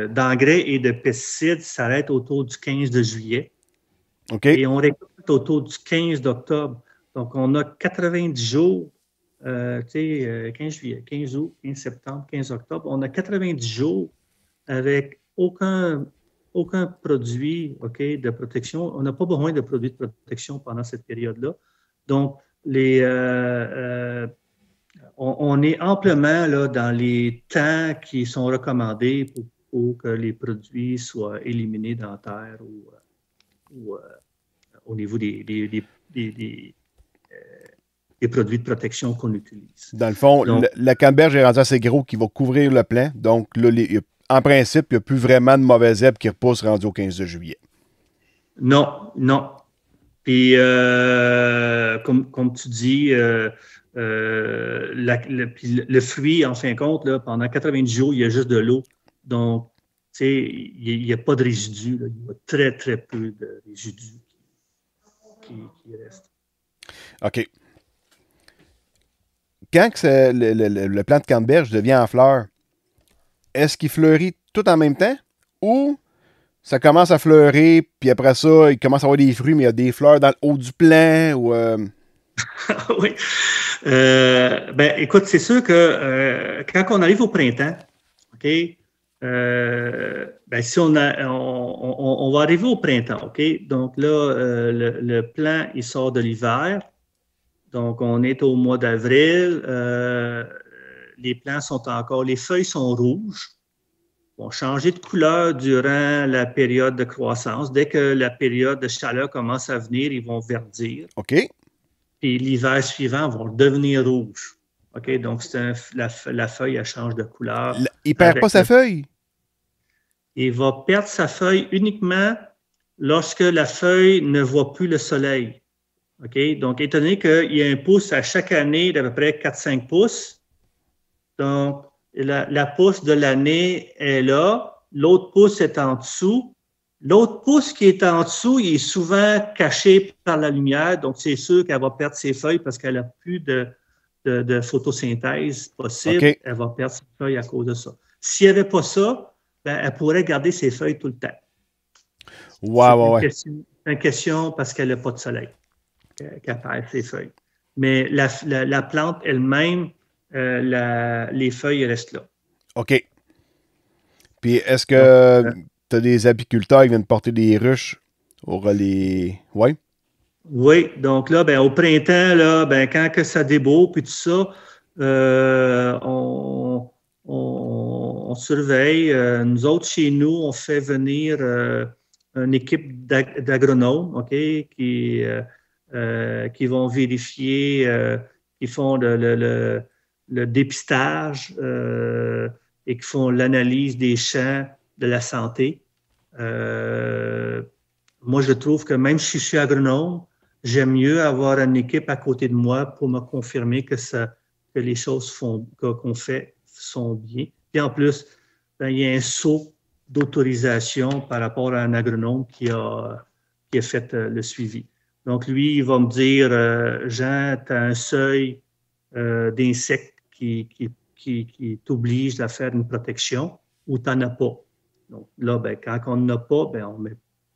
d'engrais et de pesticides s'arrêtent autour du 15 de juillet. OK. Et on récolte autour du 15 d'octobre. Donc, on a 90 jours. 15 juillet, 15 août, 15 septembre, 15 octobre, on a 90 jours avec aucun aucun produit, OK, de protection. On n'a pas besoin de produits de protection pendant cette période-là. Donc, on est amplement là, dans les temps qui sont recommandés pour que les produits soient éliminés dans la terre ou au niveau des produits de protection qu'on utilise. Dans le fond, Donc, la canneberge est rendue assez gros qui va couvrir le plan. Donc, là, en principe, il n'y a plus vraiment de mauvaises herbes qui repoussent rendu au 15 juillet. Non. Puis, comme tu dis, le fruit, en fin de compte, là, pendant 90 jours, il y a juste de l'eau. Donc, tu sais, il n'y a pas de résidus. Là. Il y a très, très peu de résidus qui restent. OK. Quand que le plant de canneberge devient en fleur, est-ce qu'il fleurit tout en même temps ou ça commence à fleurir, puis après ça, il commence à avoir des fruits, mais il y a des fleurs dans le haut du plant ou Oui. Ben, écoute, c'est sûr que quand on arrive au printemps, OK, ben, si on va arriver au printemps, OK? Donc là, le plant, il sort de l'hiver. Donc, on est au mois d'avril. Les plants sont encore, les feuilles sont rouges. Vont changer de couleur durant la période de croissance. Dès que la période de chaleur commence à venir, ils vont verdir. OK. Puis l'hiver suivant, vont devenir rouges. OK? Donc, la feuille, elle change de couleur. Il ne perd pas sa feuille? Il va perdre sa feuille uniquement lorsque la feuille ne voit plus le soleil. OK? Donc, étant donné qu'il y a un pouce à chaque année d'à peu près 4-5 pouces, donc, la pousse de l'année est là, l'autre pouce est en dessous. L'autre pouce qui est en dessous, il est souvent caché par la lumière, donc c'est sûr qu'elle va perdre ses feuilles parce qu'elle n'a plus de photosynthèse possible. Okay. Elle va perdre ses feuilles à cause de ça. S'il n'y avait pas ça, ben, elle pourrait garder ses feuilles tout le temps. C'est une question parce qu'elle n'a pas de soleil qu'elle perd ses feuilles. Mais la plante elle-même, les feuilles restent là. OK. Puis, est-ce que tu as des apiculteurs qui viennent porter des ruches au relais? Oui? Oui. Donc là, ben, au printemps, là, ben, quand que ça débeau, puis tout ça, on surveille. Nous autres, chez nous, on fait venir une équipe d'agronomes, OK, qui vont vérifier, qui font le dépistage et qui font l'analyse des champs de la santé. Moi, je trouve que même si je suis agronome, j'aime mieux avoir une équipe à côté de moi pour me confirmer que les choses qu'on fait sont bien. Puis en plus, ben, il y a un saut d'autorisation par rapport à un agronome qui a fait le suivi. Donc, lui, il va me dire, Jean, tu as un seuil d'insectes qui t'oblige à faire une protection ou tu n'en as pas. Donc là, ben, quand on n'en a pas, ben,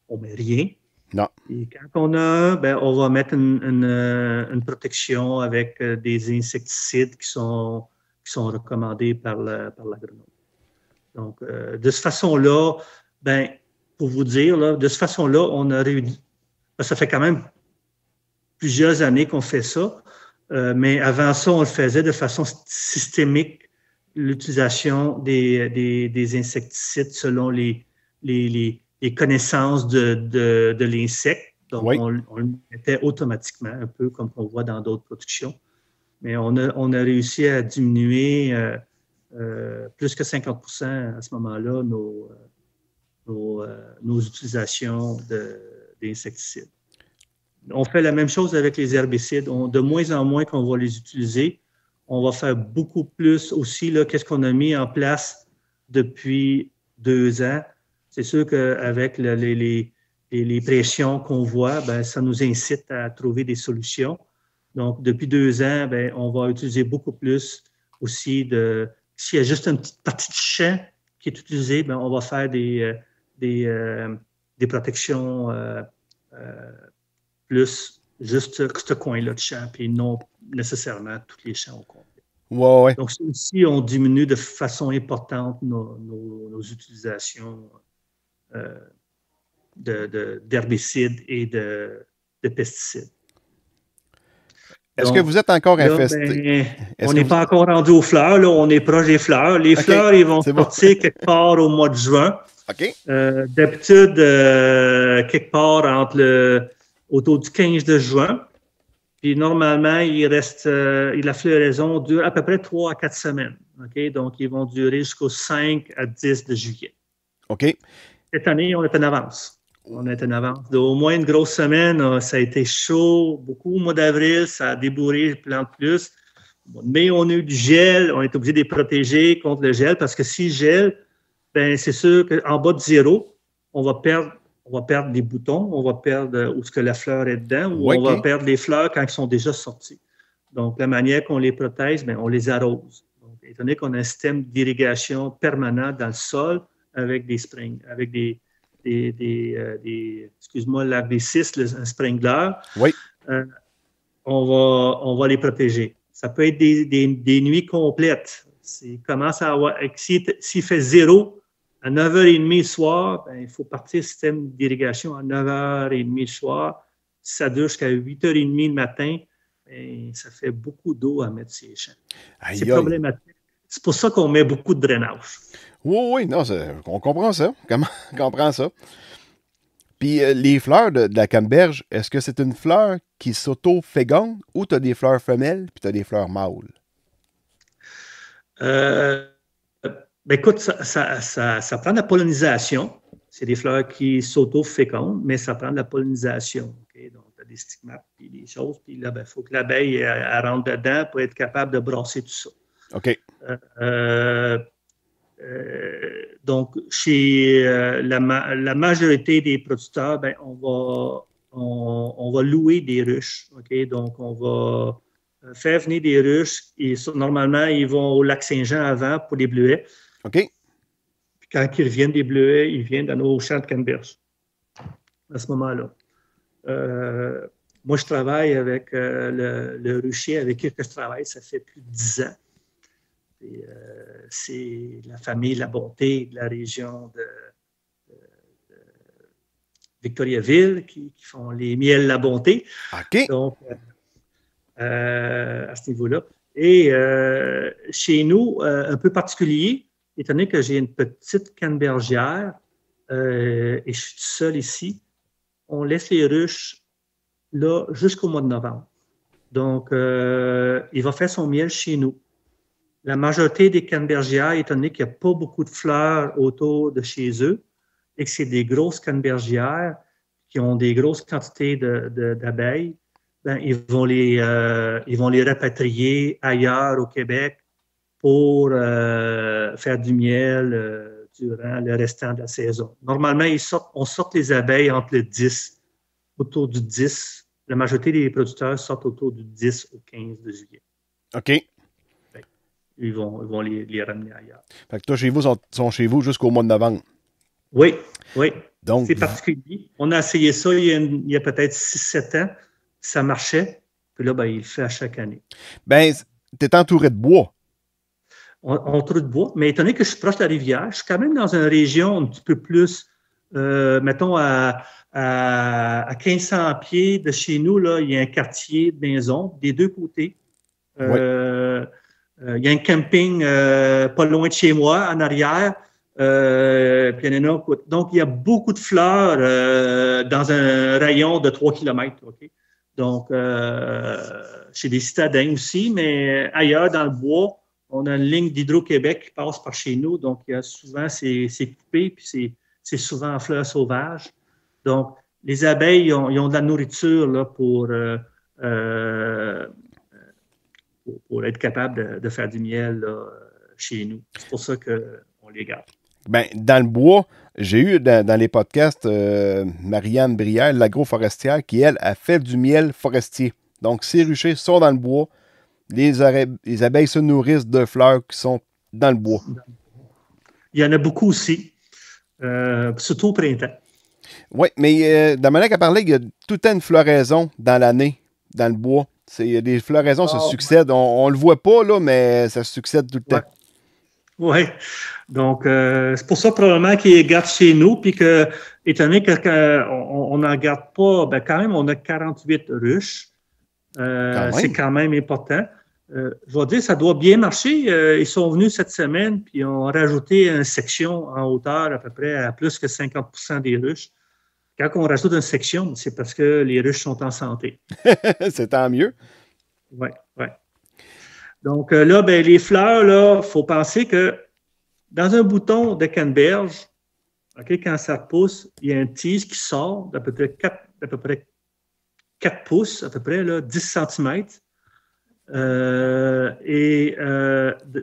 on met rien. Non. Et quand on a un, ben, on va mettre une protection avec des insecticides qui sont recommandés par l'agronome. Donc, de cette façon-là, ben, pour vous dire, là, de cette façon-là, on a réussi. Ça fait quand même plusieurs années qu'on fait ça. Mais avant ça, on le faisait de façon systémique, l'utilisation des insecticides selon les connaissances de l'insecte. Donc, oui. on le mettait automatiquement, un peu comme on voit dans d'autres productions. Mais on a réussi à diminuer plus que 50% à ce moment-là nos utilisations d'insecticides. On fait la même chose avec les herbicides. De moins en moins qu'on va les utiliser, on va faire beaucoup plus aussi. Qu'est-ce qu'on a mis en place depuis 2 ans? C'est sûr qu'avec les pressions qu'on voit, ben, ça nous incite à trouver des solutions. Donc, depuis 2 ans, ben, on va utiliser beaucoup plus aussi s'il y a juste une petite partie du champ qui est utilisée, ben, on va faire des protections plus juste ce coin-là de champ, et non nécessairement tous les champs au complet. Ouais. Donc, aussi, on diminue de façon importante nos utilisations d'herbicides et de pesticides. Est-ce que vous êtes encore là, infesté? On n'est pas encore rendu aux fleurs. Là, on est proche des fleurs. Les fleurs, ils vont sortir quelque part au mois de juin. OK. D'habitude, quelque part autour du 15 de juin. Puis normalement, la floraison dure à peu près 3 à 4 semaines. Okay? Donc, ils vont durer jusqu'au 5 à 10 de juillet. OK. Cette année, on est en avance. Au moins une grosse semaine, ça a été chaud. Beaucoup au mois d'avril, ça a débourré les plantes plus. Au mois de mai, on a eu du gel. On est obligé de les protéger contre le gel parce que s'ils gèlent, ben, c'est sûr qu'en bas de 0, on va perdre des boutons, on va perdre où est-ce que la fleur est dedans, ou on va perdre les fleurs quand elles sont déjà sorties. Donc, la manière qu'on les protège, ben, on les arrose. Donc, étant donné qu'on a un système d'irrigation permanent dans le sol avec des springs, avec des excuse-moi, l'AV6, un sprinkler, on va les protéger. Ça peut être des nuits complètes. S'il fait 0 à 9h30 le soir, ben, il faut partir du système d'irrigation à 9h30 le soir. Si ça dure jusqu'à 8h30 le matin, ben, ça fait beaucoup d'eau à mettre sur les champs. C'est problématique. C'est pour ça qu'on met beaucoup de drainage. Oui, non, on comprend ça. Comment on comprend ça? Puis les fleurs de la canneberge, est-ce que c'est une fleur qui s'auto-féconde ou tu as des fleurs femelles puis tu as des fleurs mâles? Ben écoute, ça prend de la pollinisation. C'est des fleurs qui s'auto-fécondent, mais ça prend de la pollinisation. Okay? Donc, tu as des stigmates puis des choses. Puis là, il faut que l'abeille elle rentre dedans pour être capable de brasser tout ça. OK. Donc, chez la majorité des producteurs, ben, on va louer des ruches. Okay? Donc, on va faire venir des ruches. Et normalement, ils vont au lac Saint-Jean avant pour les bleuets. OK. Puis quand ils reviennent des bleuets, ils viennent dans nos champs de canneberge à ce moment-là. Moi, je travaille avec le rucher avec qui je travaille. Ça fait plus de 10 ans. C'est la famille La Bonté de la région de Victoriaville qui font les miels La Bonté. OK. Donc, à ce niveau-là. Et chez nous, un peu particulier, étant donné que j'ai une petite cannebergière et je suis tout seul ici, on laisse les ruches là jusqu'au mois de novembre. Donc, il va faire son miel chez nous. La majorité des cannebergières, étant donné qu'il n'y a pas beaucoup de fleurs autour de chez eux et que c'est des grosses cannebergières qui ont des grosses quantités d'abeilles, ben, ils vont les rapatrier ailleurs au Québec pour faire du miel durant le restant de la saison. Normalement, on sort les abeilles entre le 10, autour du 10. La majorité des producteurs sortent autour du 10 au 15 de juillet. OK. Ils vont les ramener ailleurs. Fait que toi, chez vous, sont chez vous jusqu'au mois de novembre. Oui. Donc, c'est particulier. On a essayé ça il y a peut-être 6-7 ans. Ça marchait. Puis là, ben, il le fait à chaque année. Ben, tu es entouré de bois. Entouré de bois. Mais étant donné que je suis proche de la rivière, je suis quand même dans une région un petit peu plus, mettons, à 1500 pieds de chez nous, là, il y a un quartier de maisons des deux côtés. Il y a un camping pas loin de chez moi, en arrière. Puis il y en a un autre. Donc, il y a beaucoup de fleurs dans un rayon de 3 km. Okay? Donc, chez des citadins aussi, mais ailleurs dans le bois, on a une ligne d'Hydro-Québec qui passe par chez nous. Donc, il y a souvent, c'est coupé, puis c'est souvent en fleurs sauvages. Donc, les abeilles, ils ont de la nourriture là, pour être capable de faire du miel là, chez nous. C'est pour ça qu'on les garde. Ben, dans le bois, j'ai eu dans les podcasts Marianne Brière, l'agroforestière, qui, elle, a fait du miel forestier. Donc, ces ruchers sont dans le bois. Les abeilles se nourrissent de fleurs qui sont dans le bois. Il y en a beaucoup aussi, surtout au printemps. Oui, mais dans manière qu'elle parlait, il y a tout le temps une floraison dans l'année, dans le bois. Les floraisons se succèdent. On ne le voit pas, là, mais ça se succède tout le temps. Oui. Donc, c'est pour ça probablement qu'ils les gardent chez nous, puis que, étant donné qu'on n'en garde pas, ben quand même, on a 48 ruches. C'est quand même important. Je vais dire, ça doit bien marcher. Ils sont venus cette semaine, puis ont rajouté une section en hauteur à peu près à plus que 50% des ruches. Quand on rajoute une section, c'est parce que les ruches sont en santé. C'est tant mieux. Oui, oui. Donc là, ben, les fleurs, il faut penser que dans un bouton de canneberge, okay, quand ça repousse, il y a un tige qui sort d'à peu près 4 pouces, à peu près là, 10 cm.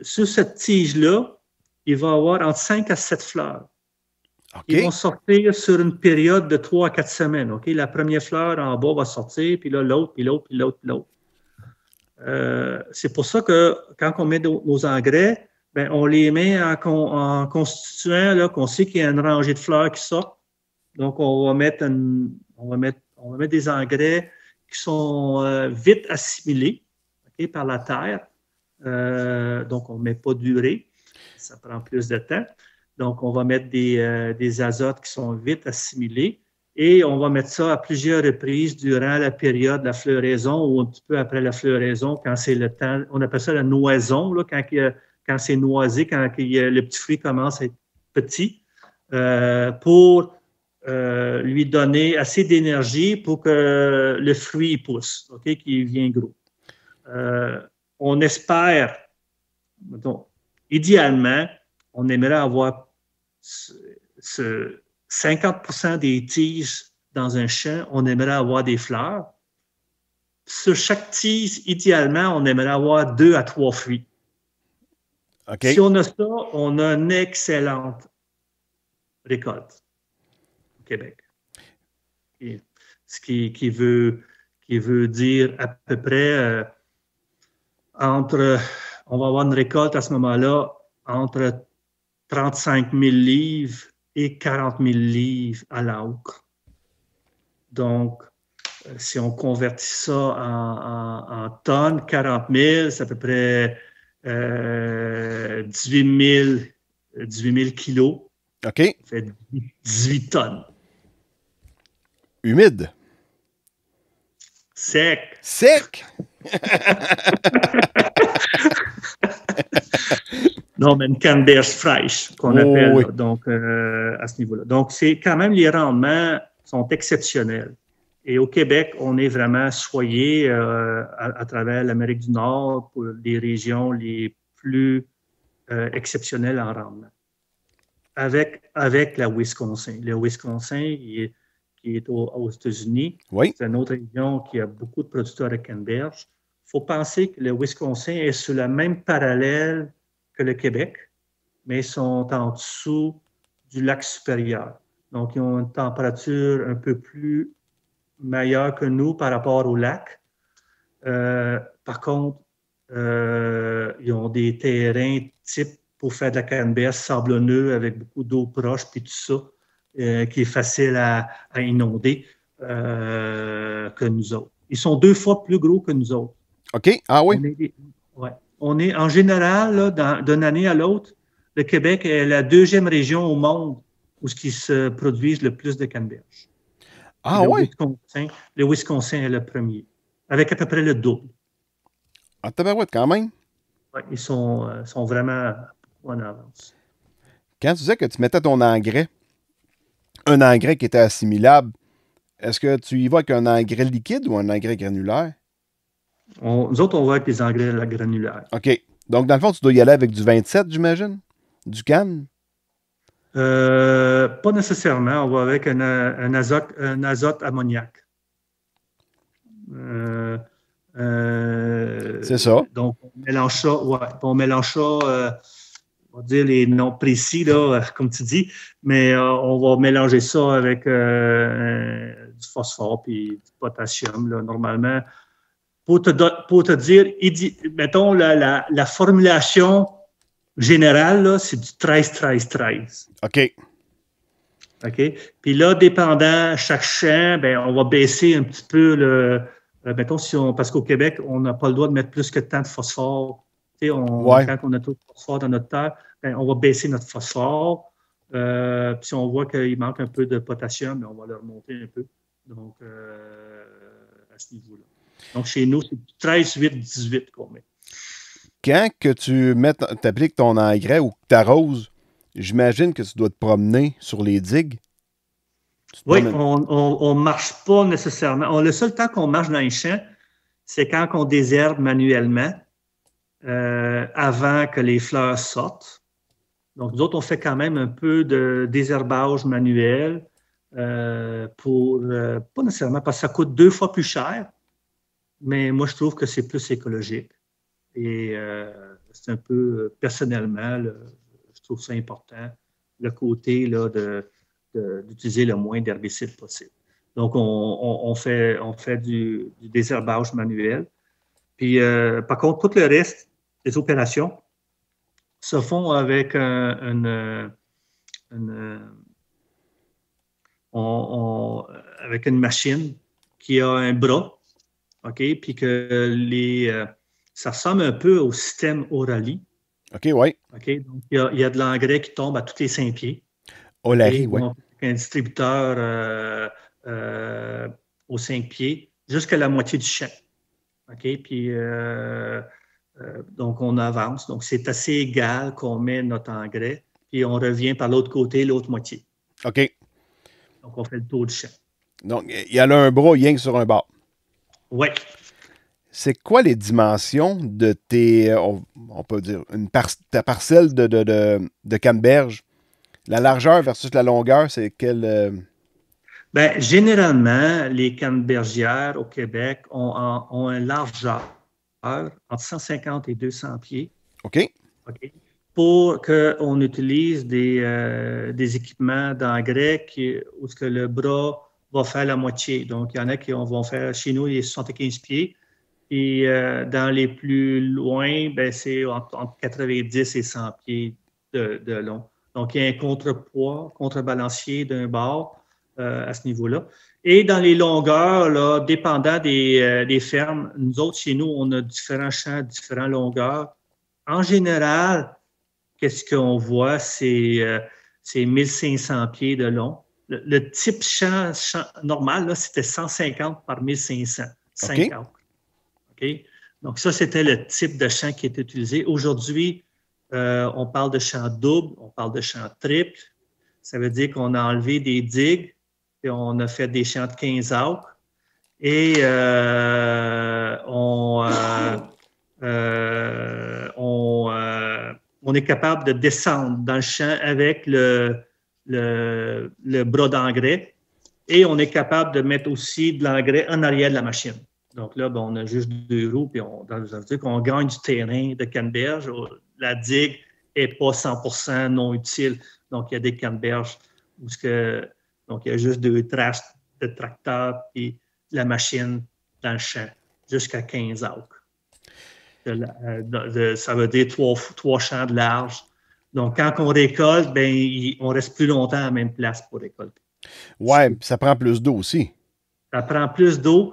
Sur cette tige-là, il va y avoir entre 5 à 7 fleurs. Okay. Ils vont sortir sur une période de 3 à 4 semaines. Okay? La première fleur en bas va sortir, puis là, l'autre, puis l'autre, puis l'autre, puis l'autre. C'est pour ça que quand on met nos engrais, ben, on les met en constituant, là, qu'on sait qu'il y a une rangée de fleurs qui sort. Donc, on va mettre des engrais qui sont vite assimilés, okay, par la terre. Donc, on ne met pas d'urée. Ça prend plus de temps. Donc, on va mettre des azotes qui sont vite assimilés et on va mettre ça à plusieurs reprises durant la période de la floraison ou un petit peu après la floraison, quand c'est le temps. On appelle ça la noison, là, quand c'est noisé, quand le petit fruit commence à être petit, pour lui donner assez d'énergie pour que le fruit pousse, okay, qu'il vienne gros. On espère, mettons, idéalement, on aimerait avoir 50% des tiges dans un champ, on aimerait avoir des fleurs. Sur chaque tige, idéalement, on aimerait avoir 2 à 3 fruits. Okay. Si on a ça, on a une excellente récolte au Québec. Et ce qui veut dire à peu près on va avoir une récolte à ce moment-là entre 35 000 livres et 40 000 livres à l'acre. Donc, si on convertit ça en tonnes, 40 000, c'est à peu près 18 000 kilos. OK. Ça fait 18 tonnes. Humide. Sec. Sec? Non, mais une canneberge fraîche qu'on appelle, oui. Donc, à ce niveau-là. Donc, c'est quand même, les rendements sont exceptionnels. Et au Québec, on est vraiment choyé à travers l'Amérique du Nord pour les régions les plus exceptionnelles en rendement. Avec la Wisconsin. Le Wisconsin, qui est aux États-Unis, oui. C'est une autre région qui a beaucoup de producteurs de canneberge. Il faut penser que le Wisconsin est sur le même parallèle que le Québec, mais ils sont en dessous du lac supérieur. Donc, ils ont une température un peu plus meilleure que nous par rapport au lac. Par contre, ils ont des terrains type pour faire de la canneberge sablonneux avec beaucoup d'eau proche puis tout ça, qui est facile à inonder que nous autres. Ils sont 2 fois plus gros que nous autres. OK. Ah oui? On est en général, là, d'une année à l'autre, le Québec est la 2e région au monde où il se produisent le plus de canneberge. Ah oui? Le Wisconsin est le premier, avec à peu près le double. Ah, tabarouette, quand même. Oui, ils sont vraiment en avance. Quand tu disais que tu mettais ton engrais, un engrais qui était assimilable, est-ce que tu y vas avec un engrais liquide ou un engrais granulaire? Nous autres, on va avec des engrais granulaires. OK. Donc, dans le fond, tu dois y aller avec du 27, j'imagine? Du CAN? Pas nécessairement. On va avec un azote ammoniaque. C'est ça. Donc, on mélange ça. Ouais, on va dire les noms précis, là, comme tu dis, mais on va mélanger ça avec du phosphore et du potassium, là, normalement. Pour te dire, mettons, la formulation générale, c'est du 13-13-13. OK. OK? Puis là, dépendant chaque champ, ben, on va baisser un petit peu mettons, parce qu'au Québec, on n'a pas le droit de mettre plus que tant de phosphore Tu sais, Ouais. quand on a trop de phosphore dans notre terre, ben, on va baisser notre phosphore. Puis si on voit qu'il manque un peu de potassium, ben, on va le remonter un peu. Donc, à ce niveau-là. Donc, chez nous, c'est 13, 8, 18 qu'on met. Quand que tu appliques ton engrais ou que tu arroses, j'imagine que tu dois te promener sur les digues. Oui, on ne marche pas nécessairement. Le seul temps qu'on marche dans les champs, c'est quand on désherbe manuellement avant que les fleurs sortent. Donc, nous autres, on fait quand même un peu de désherbage manuel pas nécessairement parce que ça coûte 2 fois plus cher, mais moi, je trouve que c'est plus écologique. Et c'est un peu, personnellement, je trouve ça important, le côté là, d'utiliser le moins d'herbicides possible. Donc, on fait du désherbage manuel. Puis, par contre, tout le reste des opérations se font avec avec une machine qui a un bras, OK? Puis que ça ressemble un peu au système Orali. OK, oui. OK? Donc, il y a de l'engrais qui tombe à tous les 5 pieds. Orali, oui. Un distributeur aux 5 pieds jusqu'à la moitié du champ. OK? Puis, donc, on avance. Donc, c'est assez égal qu'on met notre engrais, puis on revient par l'autre côté, l'autre moitié. OK. Donc, on fait le tour du champ. Donc, il y a là un bras rien que sur un bord. Oui. C'est quoi les dimensions de tes, on peut dire, ta parcelle de canneberge? La largeur versus la longueur, c'est quelle... Bien, généralement, les cannebergières au Québec ont une largeur entre 150 et 200 pieds. OK. OK. Pour qu'on utilise des équipements d'engrais où ce que le bras va faire la moitié. Donc, il y en a qui vont faire, chez nous, les 75 pieds. Et dans les plus loin, ben, c'est entre 90 et 100 pieds de long. Donc, il y a un contrebalancier d'un bord à ce niveau-là. Et dans les longueurs, là, dépendant des fermes, nous autres, chez nous, on a différents champs, différentes longueurs. En général, qu'est-ce qu'on voit? C'est 1500 pieds de long. Le type champ normal, là, c'était 150 par 1500. 50. Okay? Donc, ça, c'était le type de champ qui était utilisé. Aujourd'hui, on parle de champ double, on parle de champ triple. Ça veut dire qu'on a enlevé des digues et on a fait des champs de 15 acres. Et on est capable de descendre dans le champ avec le bras d'engrais et on est capable de mettre aussi de l'engrais en arrière de la machine. Donc là, ben, on a juste 2 roues, puis ça veut dire qu'on gagne du terrain de canneberge. La digue n'est pas 100% non utile. Donc, il y a des canneberges où donc il y a juste 2 traces de tracteur et la machine dans le champ jusqu'à 15 acres. Ça veut dire 3 champs de large. Donc, quand on récolte, ben, on reste plus longtemps à la même place pour récolter. Ouais, puis ça prend plus d'eau aussi. Ça prend plus d'eau.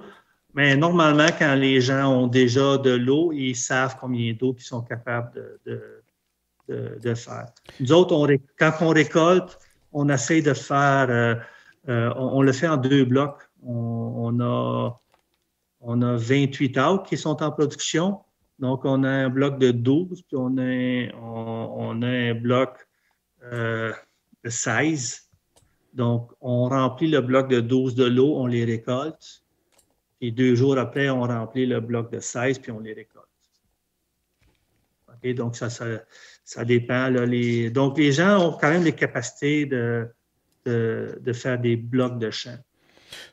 Mais normalement, quand les gens ont déjà de l'eau, ils savent combien d'eau ils sont capables de faire. Nous autres, quand on récolte, on essaie de faire, on le fait en 2 blocs. On a 28 acres qui sont en production. Donc, on a un bloc de 12, puis on a un bloc de 16. Donc, on remplit le bloc de 12 de l'eau, on les récolte. Et 2 jours après, on remplit le bloc de 16 puis on les récolte. Okay, donc, ça dépend. Là, donc, les gens ont quand même les capacités de faire des blocs de champs.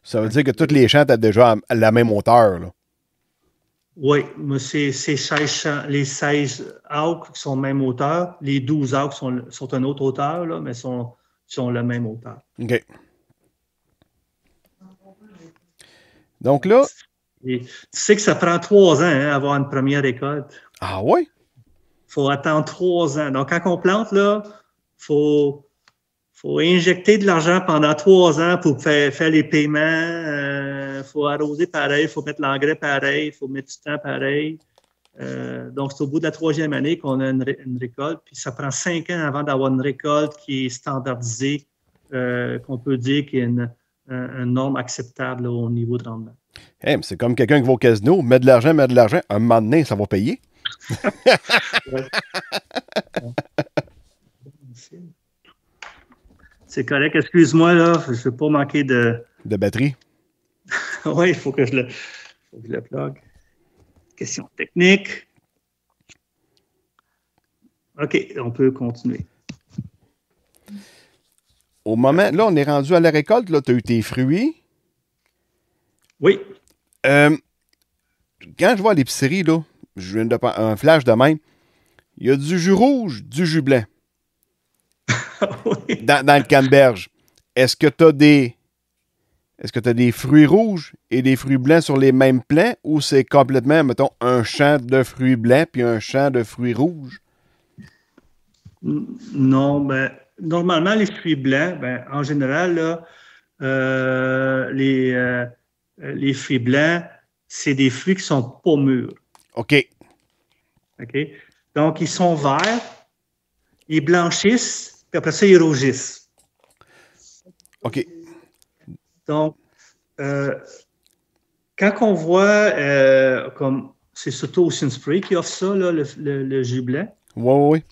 Ça veut dire que tous les champs sont déjà à la même hauteur, là. Oui, mais c'est 16 champs, les 16 acres qui sont de même hauteur. Les 12 acres sont à une autre hauteur, là, mais sont la même hauteur. OK. Donc là... Et tu sais que ça prend 3 ans hein, avoir une première récolte. Ah oui? Il faut attendre 3 ans. Donc, quand on plante, là, faut injecter de l'argent pendant 3 ans pour faire les paiements. Il faut arroser pareil, il faut mettre l'engrais pareil, il faut mettre du temps pareil. Donc, c'est au bout de la 3e année qu'on a une récolte, puis ça prend 5 ans avant d'avoir une récolte qui est standardisée, qu'on peut dire qu'il y a une norme acceptable là, au niveau de rendement. Hey, mais c'est comme quelqu'un qui va au casino, met de l'argent, un moment donné, ça va payer. C'est correct, excuse-moi, là, je ne veux pas manquer de batterie. Oui, il faut que je le plug. Question technique. OK, on peut continuer. Au moment, là, on est rendu à la récolte, là, tu as eu tes fruits. Oui. Quand je vois à l'épicerie, là, je viens de un flash de même, il y a du jus rouge, du jus blanc. Oui. Dans le canneberge. Est-ce que tu as des fruits rouges et des fruits blancs sur les mêmes plants ou c'est complètement, mettons, un champ de fruits blancs puis un champ de fruits rouges? Non, ben, normalement, les fruits blancs, ben, en général, là, les fruits blancs, c'est des fruits qui ne sont pas mûrs. OK. OK? Donc, ils sont verts, ils blanchissent, puis après ça, ils rougissent. OK. Donc, quand on voit, comme c'est surtout Ocean Spray qui offre ça, là, le jus blanc. Oui.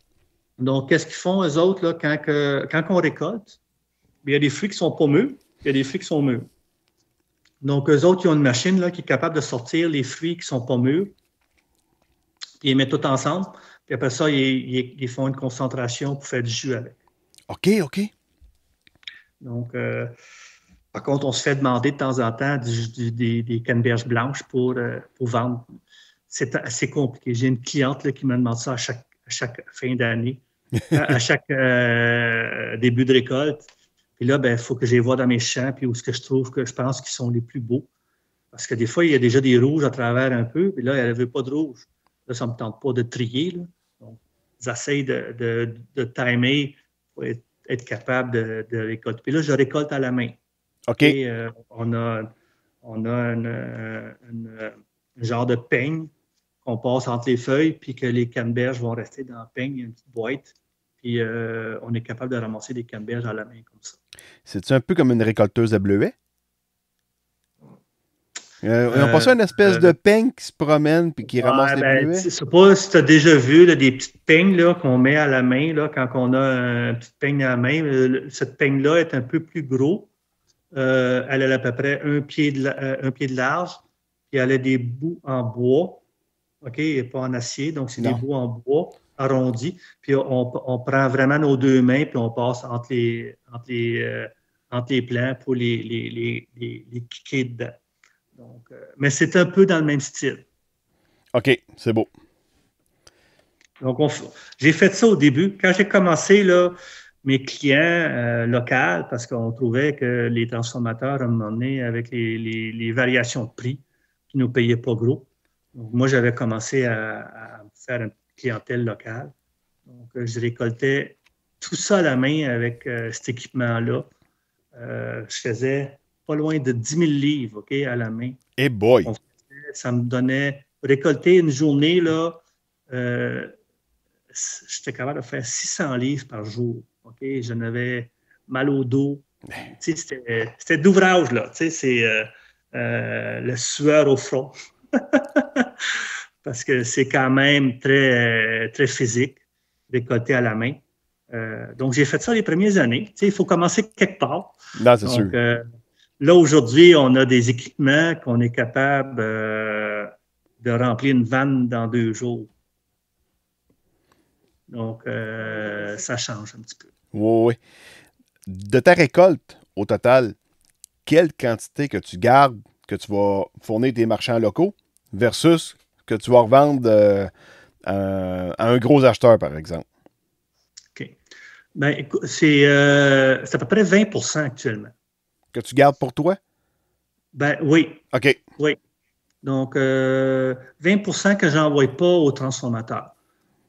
Donc, qu'est-ce qu'ils font, eux autres, là, quand on récolte? Il y a des fruits qui sont pas mûrs, il y a des fruits qui sont mûrs. Donc, eux autres, ils ont une machine là, qui est capable de sortir les fruits qui sont pas mûrs, puis ils les mettent tout ensemble, puis après ça, ils font une concentration pour faire du jus avec. OK. Donc, par contre, on se fait demander de temps en temps des canneberges blanches pour vendre. C'est assez compliqué. J'ai une cliente là, qui me demande ça à chaque fin d'année, à chaque début de récolte. Puis là, il faut que je les vois dans mes champs, puis où ce que je trouve que je pense qu'ils sont les plus beaux. Parce que des fois, il y a déjà des rouges à travers un peu, puis là, elle ne veut pas de rouge. Là, ça ne me tente pas de trier. Là. Donc, j'essaie de timer pour être capable de récolter. Puis là, je récolte à la main. OK. Et, on a un genre de peigne qu'on passe entre les feuilles, puis que les canneberges vont rester dans le peigne, il y a une petite boîte, puis on est capable de ramasser des canneberges à la main comme ça. C'est-tu un peu comme une récolteuse à bleuets? Ils ont pas ça une espèce de peigne qui se promène puis qui ramasse les bleuets? Je ne sais pas si tu as déjà vu là, des petites peignes là, qu'on met à la main là, quand on a une petite peigne à la main. Cette peigne-là est un peu plus gros. Elle a à peu près un pied de large, puis elle a des bouts en bois, OK, et pas en acier, donc c'est des bouts en bois arrondis, puis on prend vraiment nos deux mains, puis on passe entre les plants pour les kicker dedans. Donc, mais c'est un peu dans le même style. OK, c'est beau. Donc, j'ai fait ça au début. Quand j'ai commencé, là, mes clients locaux, parce qu'on trouvait que les transformateurs, à un moment donné, avec les variations de prix, qui ne nous payaient pas gros. Donc, moi, j'avais commencé à faire une clientèle locale. Donc, je récoltais tout ça à la main avec cet équipement-là. Je faisais pas loin de 10 000 livres, OK, à la main. Eh boy! Ça me donnait... Récolter une journée, là, j'étais capable de faire 600 livres par jour. OK? J'en avais mal au dos. Tu sais, c'était d'ouvrage, là. Tu sais, c'est le sueur au front. Parce que c'est quand même très, très physique, récolter à la main. Donc, j'ai fait ça les premières années. Tu sais, il faut commencer quelque part. Non, c'est donc, sûr. Là, aujourd'hui, on a des équipements qu'on est capable de remplir une vanne dans 2 jours. Donc, ça change un petit peu. Oui. De ta récolte, au total, quelle quantité que tu gardes, que tu vas fournir tes marchands locaux versus que tu vas revendre à un gros acheteur, par exemple? OK. Bien, écoute, c'est à peu près 20% actuellement. Que tu gardes pour toi? Ben oui. OK. Oui. Donc, 20% que je n'envoie pas aux transformateurs.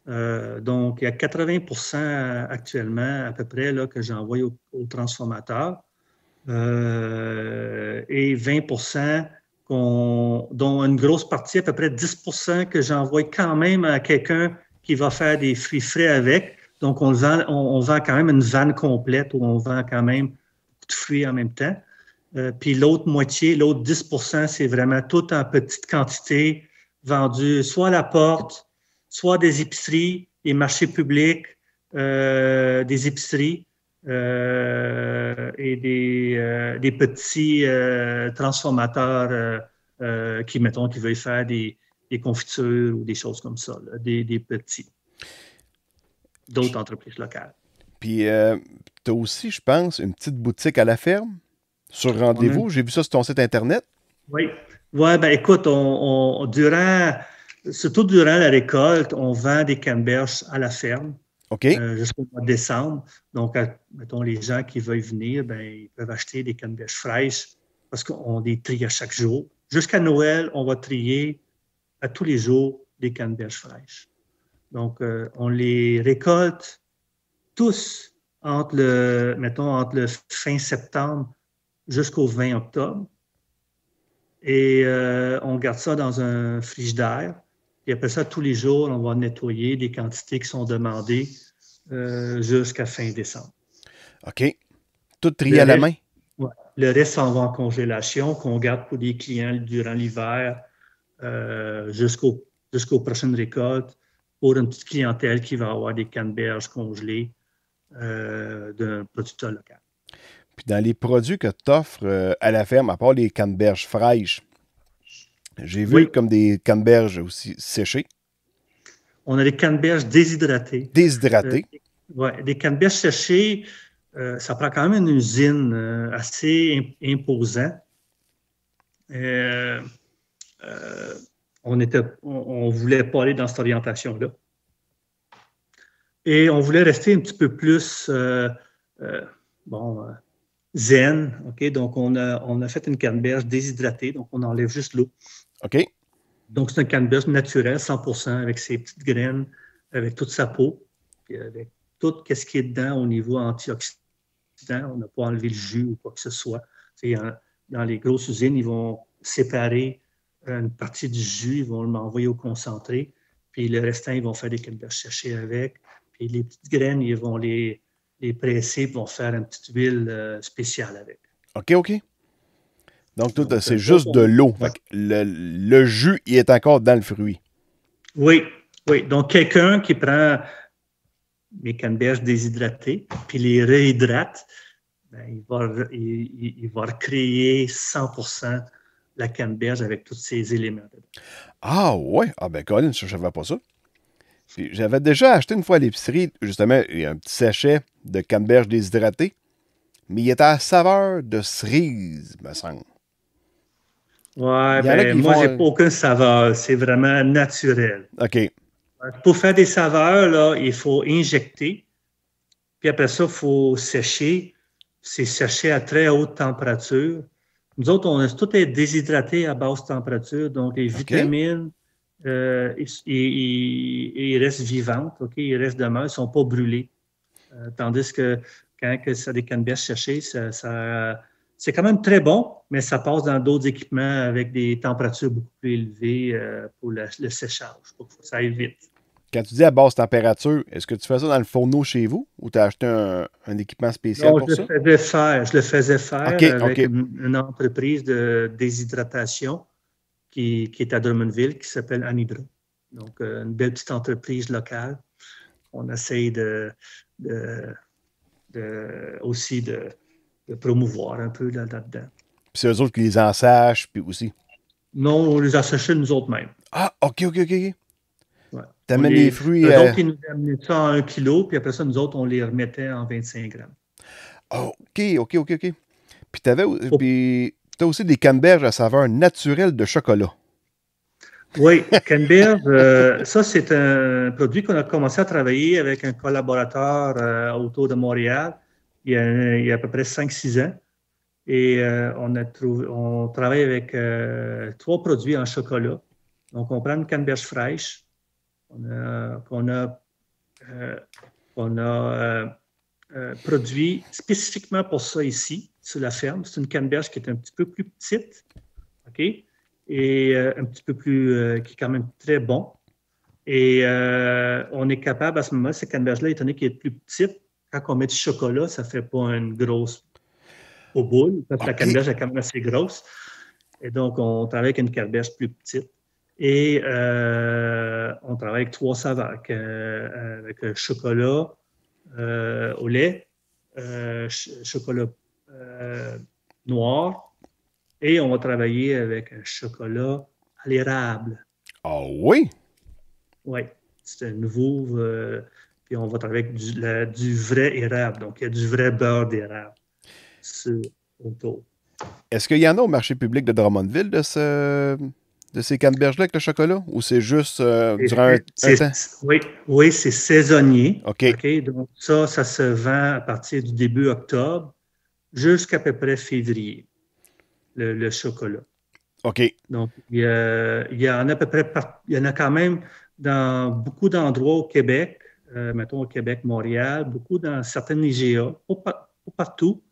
Donc, il y a 80% actuellement, à peu près, là, que j'envoie aux transformateurs. Et 20% dont une grosse partie, à peu près 10% que j'envoie quand même à quelqu'un qui va faire des fruits frais avec. Donc, on vend quand même une vanne complète où on vend quand même beaucoup de fruits en même temps. Puis l'autre moitié, l'autre 10%, c'est vraiment tout en petite quantité, vendu soit à la porte, soit des épiceries, des marchés publics, des épiceries et des petits transformateurs qui veulent faire des confitures ou des choses comme ça, là, des petits, d'autres entreprises locales. Puis, tu as aussi, je pense, une petite boutique à la ferme sur rendez-vous. J'ai vu ça sur ton site Internet. Oui. Ouais, ben écoute, surtout durant la récolte, on vend des canneberges à la ferme. OK. Jusqu'au mois de décembre. Donc, mettons, les gens qui veulent venir, ben, ils peuvent acheter des canneberges fraîches parce qu'on les trie à chaque jour. Jusqu'à Noël, on va trier à tous les jours des canneberges fraîches. Donc, on les récolte tous entre le fin septembre jusqu'au 20 octobre. Et on garde ça dans un frigidaire. Et après ça, tous les jours, on va nettoyer des quantités qui sont demandées jusqu'à fin décembre. OK. Tout trié à la main? Ouais. Le reste s'en va en congélation, qu'on garde pour des clients durant l'hiver jusqu'aux prochaines récoltes pour une petite clientèle qui va avoir des canneberges congelées d'un producteur local. Puis dans les produits que tu offres à la ferme, à part les canneberges fraîches, j'ai vu comme des canneberges aussi séchées. On a des canneberges déshydratées. Déshydratées? Oui, des canneberges séchées, ça prend quand même une usine assez imposante. On ne voulait pas aller dans cette orientation-là. Et on voulait rester un petit peu plus zen. Okay? Donc, on a fait une canneberge déshydratée, donc on enlève juste l'eau. OK. Donc, c'est une canneberge naturelle, 100%, avec ses petites graines, avec toute sa peau, puis avec tout ce qui est dedans au niveau antioxydant. On n'a pas enlevé le jus ou quoi que ce soit. Dans les grosses usines, ils vont séparer une partie du jus, ils vont l'envoyer au concentré, puis le restant, ils vont faire des canneberges séchées avec. Puis les petites graines, ils vont les presser, ils vont faire une petite huile spéciale avec. OK. Donc, c'est juste de l'eau. Ouais. Le jus, il est encore dans le fruit. Oui. Donc, quelqu'un qui prend mes canneberges déshydratées puis les réhydrate, ben, il va recréer 100% la canneberge avec tous ces éléments. Ah ouais? Ah ben Colin, je ne savais pas ça. Puis, j'avais déjà acheté une fois à l'épicerie, justement, un petit sachet de canneberges déshydratées, mais il était à saveur de cerise, me semble. Ouais, moi, j'ai pas aucune saveur. C'est vraiment naturel. OK. Pour faire des saveurs, là, il faut injecter. Puis après ça, il faut sécher. C'est séché à très haute température. Nous autres, tout est déshydraté à basse température. Donc, les vitamines, ils restent vivantes. Okay? Ils restent demeurent. Ils ne sont pas brûlés. Tandis que quand ça a des canneberges séchées, c'est quand même très bon, mais ça passe dans d'autres équipements avec des températures beaucoup plus élevées pour le séchage, pour que ça aille vite. Quand tu dis à basse température, est-ce que tu fais ça dans le fourneau chez vous ou tu as acheté un équipement spécial pour ça? Je le faisais faire avec une entreprise de déshydratation qui est à Drummondville, qui s'appelle Anhydra. Donc, une belle petite entreprise locale. On essaye aussi de promouvoir un peu là-dedans. Puis c'est eux autres qui les ensachent, puis aussi? Non, on les assachait nous autres mêmes. Ah, OK. Ouais. T'amènes les fruits... Eux autres, ils nous amenaient ça en 1 kilo, puis après ça, nous autres, on les remettait en 25 grammes. OK. Puis t'as aussi des canneberges à saveur naturelle de chocolat. Oui, canneberge, ça, c'est un produit qu'on a commencé à travailler avec un collaborateur autour de Montréal il y a à peu près 5-6 ans. Et on travaille avec 3 produits en chocolat. Donc, on prend une canneberge fraîche qu'on a produit spécifiquement pour ça ici, sur la ferme. C'est une canneberge qui est un petit peu plus petite, OK? et un petit peu plus, qui est quand même très bon. Et on est capable, à ce moment-là, cette canneberge-là, étant donné qu'elle est plus petite, quand on met du chocolat, ça ne fait pas une grosse boule, parce que la canneberge est quand même assez grosse. Et donc, on travaille avec une canneberge plus petite. Et on travaille avec 3 saveurs, avec chocolat au lait, chocolat noir, et on va travailler avec un chocolat à l'érable. Ah oui? Oui, c'est un nouveau. Puis on va travailler avec du vrai érable. Donc, il y a du vrai beurre d'érable autour. Est-ce qu'il y en a au marché public de Drummondville de ces canneberges-là avec le chocolat? Ou c'est juste durant un temps? Oui, c'est saisonnier. OK. Donc, ça se vend à partir du début octobre jusqu'à peu près février, le chocolat. OK. Donc, il y en a à peu près, il y en a quand même dans beaucoup d'endroits au Québec, mettons au Québec, Montréal, beaucoup dans certaines IGA, pas partout.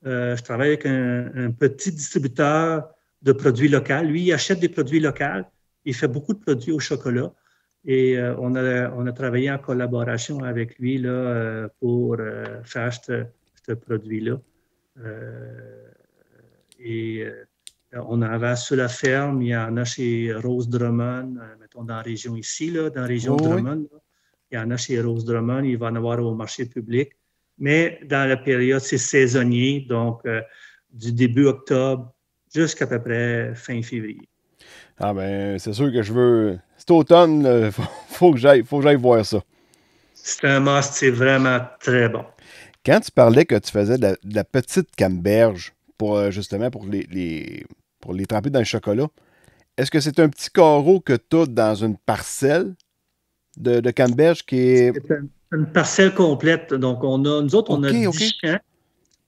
Je travaille avec un petit distributeur de produits locaux. Lui, il achète des produits locaux. Il fait beaucoup de produits au chocolat. Et on a travaillé en collaboration avec lui là, pour faire ce produit-là. On en a sur la ferme. Il y en a chez Rose Drummond, mettons dans la région ici, là, dans la région Drummond. Là. Il y en a chez Rose Drummond. Il va en avoir au marché public. Mais dans la période, c'est saisonnier, donc du début octobre jusqu'à peu près fin février. Ah ben, c'est sûr que je veux... Cet automne, faut que j'aille voir ça. C'est un must, c'est vraiment très bon. Quand tu parlais que tu faisais de la petite canneberge pour justement pour les tremper dans le chocolat, est-ce que c'est un petit carreau que tu as dans une parcelle de canneberge qui est... C'est une parcelle complète. Donc, nous autres, on a 10 champs.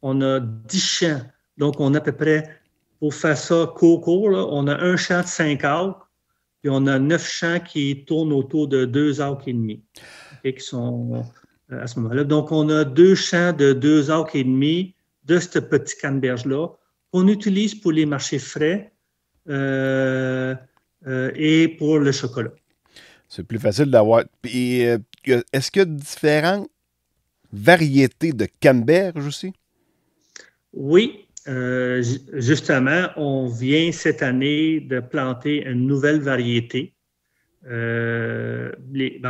On a 10 champs. Donc, on a à peu près, pour faire ça court, là, on a un champ de 5 acres, puis on a 9 champs qui tournent autour de 2 acres et demi, qui sont à ce moment-là. Donc, on a 2 champs de 2 acres et demi de cette petite canneberge-là qu'on utilise pour les marchés frais et pour le chocolat. C'est plus facile d'avoir. Puis, est-ce qu'il y a différentes variétés de canneberge aussi? Oui. Justement, on vient cette année de planter une nouvelle variété. En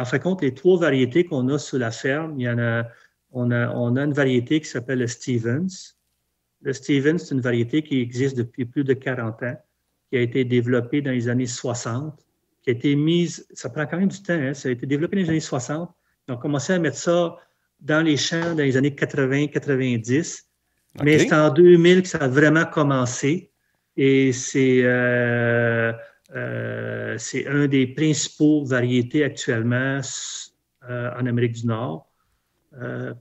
fin de compte, les 3 variétés qu'on a sur la ferme, on a une variété qui s'appelle le Stevens. Le Stevens, c'est une variété qui existe depuis plus de 40 ans, qui a été développée dans les années 60. Qui a été mise, ça prend quand même du temps, hein, ça a été développé dans les années 60. Ils ont commencé à mettre ça dans les champs dans les années 80-90. Okay. Mais c'est en 2000 que ça a vraiment commencé. Et c'est un des principaux variétés actuellement en Amérique du Nord.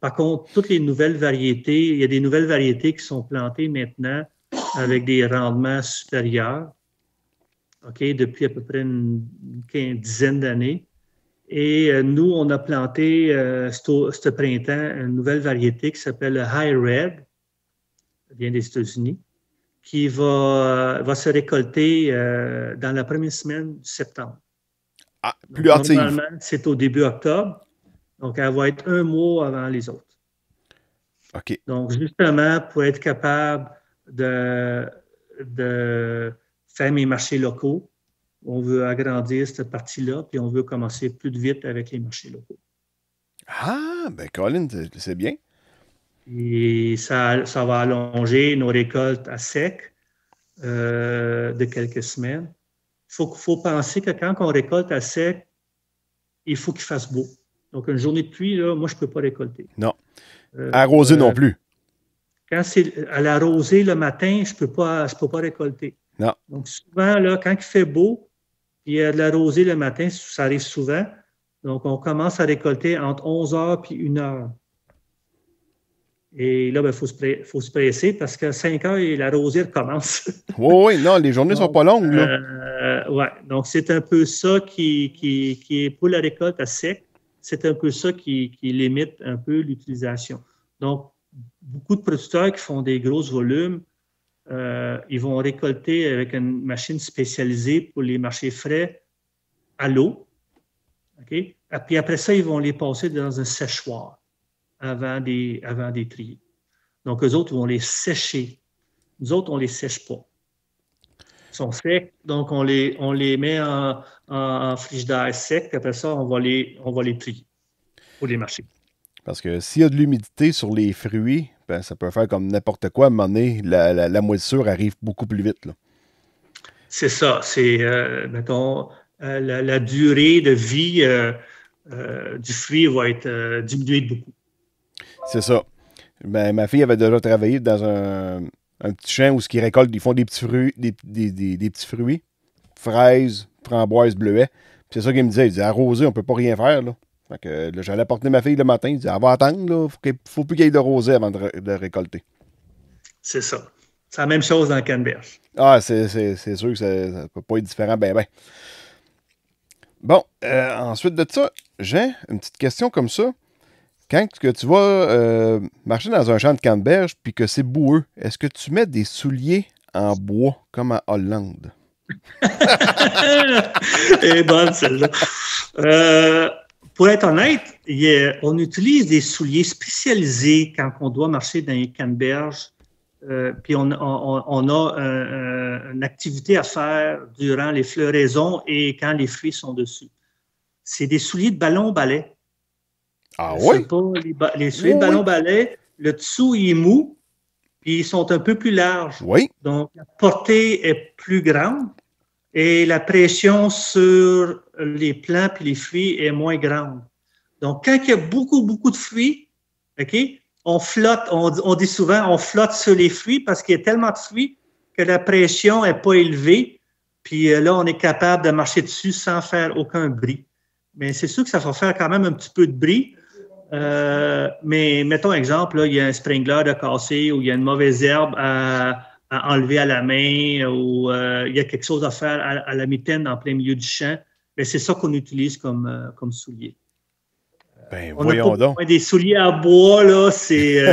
Par contre, toutes les nouvelles variétés, il y a des nouvelles variétés qui sont plantées maintenant avec des rendements supérieurs. Depuis à peu près une dizaine d'années. Et nous, on a planté ce printemps une nouvelle variété qui s'appelle le High Red, qui vient des États-Unis, qui va se récolter dans la première semaine de septembre. Ah, plus hâtive. Normalement, c'est au début octobre, donc elle va être un mois avant les autres. OK. Donc, justement, pour être capable de faire mes marchés locaux. On veut agrandir cette partie-là, puis on veut commencer plus vite avec les marchés locaux. Ah, ben Colin, c'est bien. Et ça va allonger nos récoltes à sec de quelques semaines. Il faut penser que quand on récolte à sec, il faut qu'il fasse beau. Donc, une journée de pluie, là, moi, je ne peux pas récolter. Non. Arroser non plus. Quand c'est à la rosée le matin, je ne peux pas récolter. Non. Donc, souvent, là, quand il fait beau, il y a de la rosée le matin, ça arrive souvent. Donc, on commence à récolter entre 11h et 1h. Et là, il faut se presser parce qu'à 5h, la rosée recommence. Oui, non, les journées ne sont pas longues. Oui, donc c'est un peu ça qui est pour la récolte à sec, c'est un peu ça qui limite un peu l'utilisation. Donc, beaucoup de producteurs qui font des gros volumes ils vont récolter avec une machine spécialisée pour les marchés frais à l'eau. Okay? Et puis après ça, ils vont les passer dans un séchoir avant des trier. Donc, eux autres, ils vont les sécher. Nous autres, on ne les sèche pas. Ils sont secs, donc on les met en frigidaire sec, puis après ça, on va les trier pour les marchés. Parce que s'il y a de l'humidité sur les fruits, ben, ça peut faire comme n'importe quoi. À un moment donné, la moisissure arrive beaucoup plus vite. Là. C'est ça. C'est, mettons, la durée de vie du fruit va être diminuée de beaucoup. C'est ça. Ben, ma fille avait déjà travaillé dans un petit champ où ils récoltent, ils font des petits fruits, des petits fruits, fraises, framboises, bleuets. Puis c'est ça qu'il me disait. Il disait, arroser, on peut pas rien faire. Là. Fait que là, j'allais apporter ma fille le matin. Il disait, elle va attendre, là. Faut plus qu'il y ait de rosée avant de récolter. C'est ça. C'est la même chose dans le canneberge. Ah, c'est sûr que ça ne peut pas être différent, ben. Bon, ensuite de ça, j'ai une petite question comme ça. Quand que tu vas marcher dans un champ de canneberge puis que c'est boueux, est-ce que tu mets des souliers en bois comme en Hollande? Elle est bonne, celle-là. Pour être honnête, on utilise des souliers spécialisés quand on doit marcher dans les canneberges. Puis on a une activité à faire durant les floraisons et quand les fruits sont dessus. C'est des souliers de ballon-balai. Ah oui? Les souliers de ballon-balai, le dessous il est mou, puis ils sont un peu plus larges. Oui. Donc, la portée est plus grande et la pression sur les plants puis les fruits est moins grande. Donc, quand il y a beaucoup de fruits, OK, on flotte, on dit souvent, on flotte sur les fruits parce qu'il y a tellement de fruits que la pression n'est pas élevée. Puis là, on est capable de marcher dessus sans faire aucun bruit. Mais c'est sûr que ça va faire quand même un petit peu de bruit. Mais mettons exemple, là, il y a un sprinkler de cassé ou il y a une mauvaise herbe à enlever à la main ou il y a quelque chose à faire à la mitaine en plein milieu du champ. Mais c'est ça qu'on utilise comme soulier. Ben, on voyons donc. Des souliers à bois, là, c'est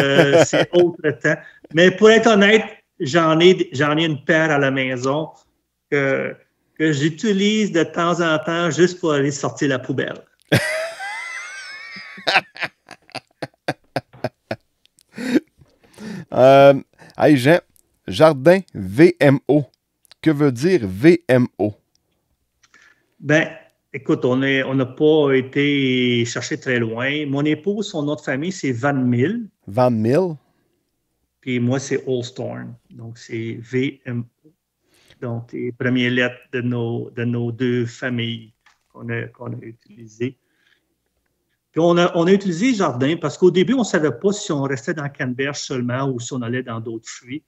autre temps. Mais pour être honnête, j'en ai une paire à la maison que j'utilise de temps en temps juste pour aller sortir la poubelle. Hey Jean, jardin VMO. Que veut dire VMO? Ben, écoute, on n'a pas été chercher très loin. Mon épouse, son nom de famille, c'est Van Mill. Van Mill? Puis moi, c'est Olstorn. Donc, c'est VMO. Donc, les premières lettres de nos deux familles qu'on a utilisées. Puis on a utilisé jardin parce qu'au début, on ne savait pas si on restait dans canneberge seulement ou si on allait dans d'autres fruits.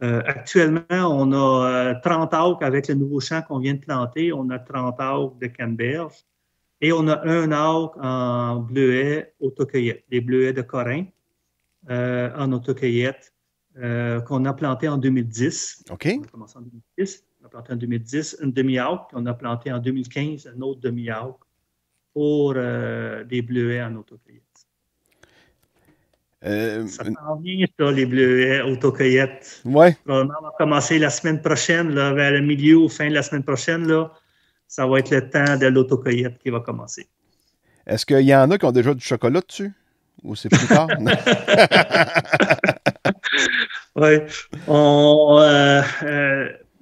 Actuellement, on a 30 acres avec le nouveau champ qu'on vient de planter. On a 30 acres de canneberge et on a un acre en bleuets autocueillette, des bleuets de Corin en autocueillette qu'on a planté en 2010. OK. On a commencé en 2010. On a planté en 2010 une demi-acre, puis on a planté en 2015 un autre demi-acre pour des bleuets en autocueillette. Ça s'en vient, ça, les bleuets autocueillette. Oui. Probablement, on va commencer la semaine prochaine, là, vers le milieu ou fin de la semaine prochaine. Là, ça va être le temps de l'autocueillette qui va commencer. Est-ce qu'il y en a qui ont déjà du chocolat dessus? Ou c'est plus tard? Oui.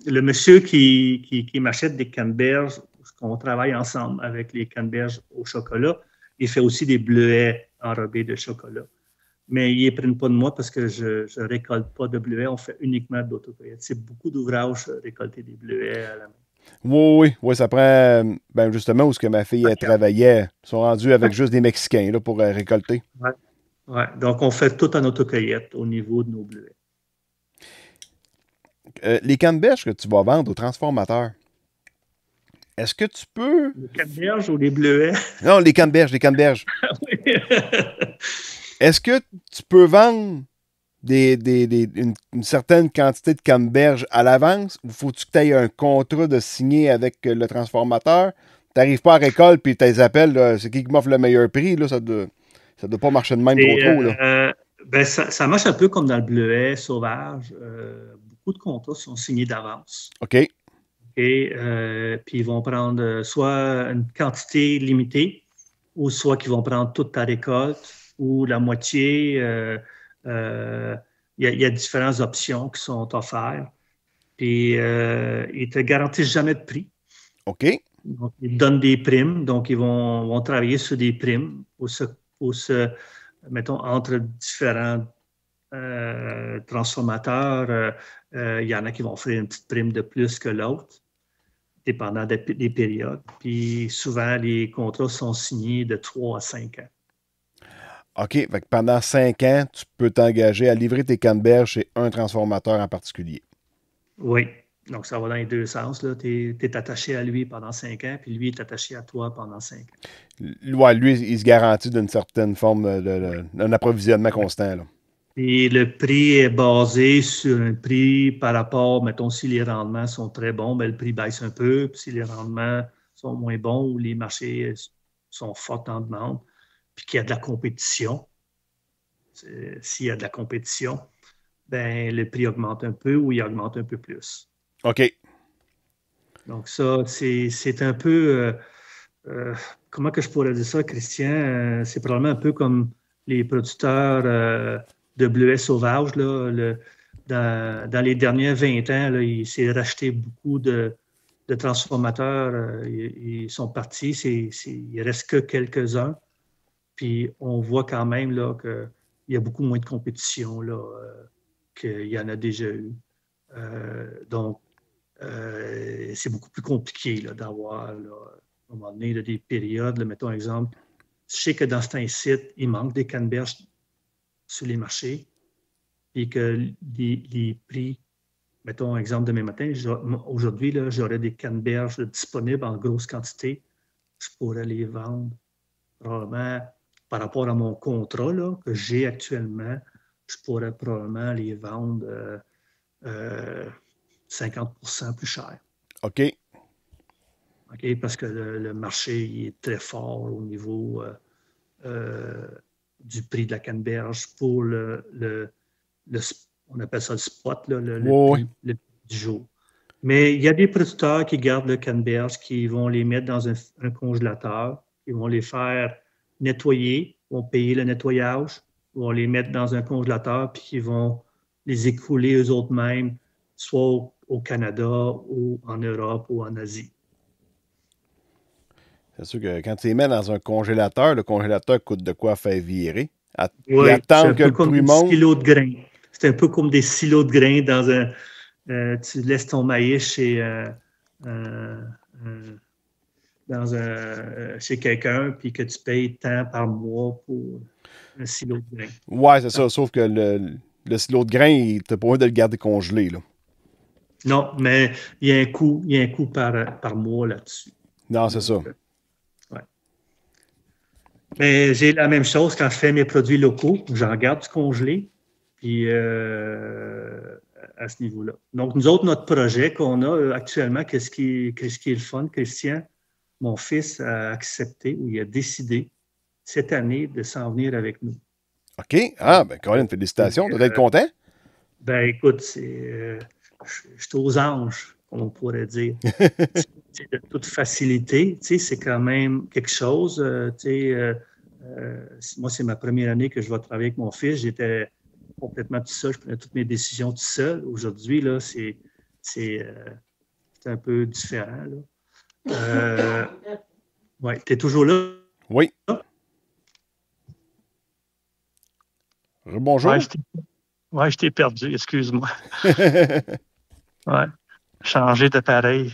Le monsieur qui m'achète des canneberges, on travaille ensemble avec les canneberges au chocolat, il fait aussi des bleuets enrobés de chocolat. Mais ils ne prennent pas de moi parce que je ne récolte pas de bleuets, on fait uniquement de l'autocueillette. C'est beaucoup d'ouvrage récolter des bleuets à la main. Oui, ça prend, ben justement, où ce que ma fille travaillait, ils sont rendus avec juste des Mexicains là, pour récolter. Oui, donc on fait tout en autocueillette au niveau de nos bleuets. Les canneberges que tu vas vendre au transformateur, est-ce que tu peux... Les canneberges ou les bleuets? Non, les canneberges. Oui. Est-ce que tu peux vendre une certaine quantité de canneberges à l'avance ou faut-tu que tu aies un contrat de signer avec le transformateur? Tu n'arrives pas à récolte puis tu les appelles, là, c'est qui m'offre le meilleur prix? Là, ça doit pas marcher de même trop. Là. Ben, ça marche un peu comme dans le bleuet sauvage. beaucoup de contrats sont signés d'avance. OK. Et puis ils vont prendre soit une quantité limitée, ou soit qu'ils vont prendre toute ta récolte, ou la moitié. Il y a différentes options qui sont offertes. Puis ils ne te garantissent jamais de prix. OK. Donc, ils donnent des primes, donc ils vont travailler sur des primes mettons, entre différents transformateurs. Il y en a qui vont offrir une petite prime de plus que l'autre, dépendant des périodes. Puis souvent, les contrats sont signés de 3 à 5 ans. OK. Fait que pendant 5 ans, tu peux t'engager à livrer tes canneberges chez un transformateur en particulier. Oui. Donc, ça va dans les deux sens. Tu es attaché à lui pendant 5 ans, puis lui est attaché à toi pendant 5 ans. Ouais, lui, il se garantit d'une certaine forme d'un approvisionnement constant. Là. Et le prix est basé sur un prix par rapport, mettons, si les rendements sont très bons, bien, le prix baisse un peu. Puis si les rendements sont moins bons ou les marchés sont forts en demande, puis qu'il y a de la compétition, s'il y a de la compétition, ben, le prix augmente un peu ou il augmente un peu plus. OK. Donc ça, c'est un peu... comment que je pourrais dire ça, Christian? C'est probablement un peu comme les producteurs de bleuets sauvages. Là, dans les derniers 20 ans, là, il s'est racheté beaucoup de transformateurs. Ils sont partis. Il ne reste que quelques-uns. Puis on voit quand même là, qu'il y a beaucoup moins de compétition là, qu'il y en a déjà eu. Donc, c'est beaucoup plus compliqué là, d'avoir... Là, à un moment donné, là, des périodes, là, mettons un exemple, je sais que dans certains sites, il manque des canneberges sur les marchés et que les prix, mettons un exemple demain matin, aujourd'hui, j'aurais des canneberges disponibles en grosse quantité. Je pourrais les vendre probablement par rapport à mon contrat là, que j'ai actuellement, je pourrais probablement les vendre 50% plus cher. OK. Okay, parce que le marché il est très fort au niveau du prix de la canneberge pour on appelle ça le spot, là, le prix du jour. Mais il y a des producteurs qui gardent le canneberge, qui vont les mettre dans un congélateur, qui vont les faire nettoyer, vont payer le nettoyage, vont les mettre dans un congélateur, puis qui vont les écouler eux-mêmes, soit au Canada ou en Europe ou en Asie. C'est sûr que quand tu les mets dans un congélateur, le congélateur coûte de quoi faire virer. Oui, c'est un peu comme des silos de grains. C'est un peu comme des silos de grains dans un... tu laisses ton maïs chez quelqu'un, puis que tu payes tant par mois pour un silo de grains. Oui, c'est ça. Sauf que le silo de grains, tu n'as pas besoin de le garder congelé. Là. Non, mais il y a un coût par mois là-dessus. Non, c'est ça. Ouais. Mais j'ai la même chose quand je fais mes produits locaux. J'en garde du congelé, puis à ce niveau-là. Donc, nous autres, notre projet qu'on a actuellement, qu'est-ce qui est le fun, Christian? Mon fils a accepté ou il a décidé cette année de s'en venir avec nous. OK. Ah, ben Colin, félicitations. Tu dois être content? Ben écoute, je suis aux anges, comme on pourrait dire. C'est de toute facilité. Tu sais, c'est quand même quelque chose. Moi, c'est ma première année que je vais travailler avec mon fils. J'étais complètement tout seul. Je prenais toutes mes décisions tout seul. Aujourd'hui, là, c'est un peu différent. Oui, tu es toujours là? Oui. Bonjour. Ouais, je t'ai perdu, excuse-moi. Ouais, changer d'appareil.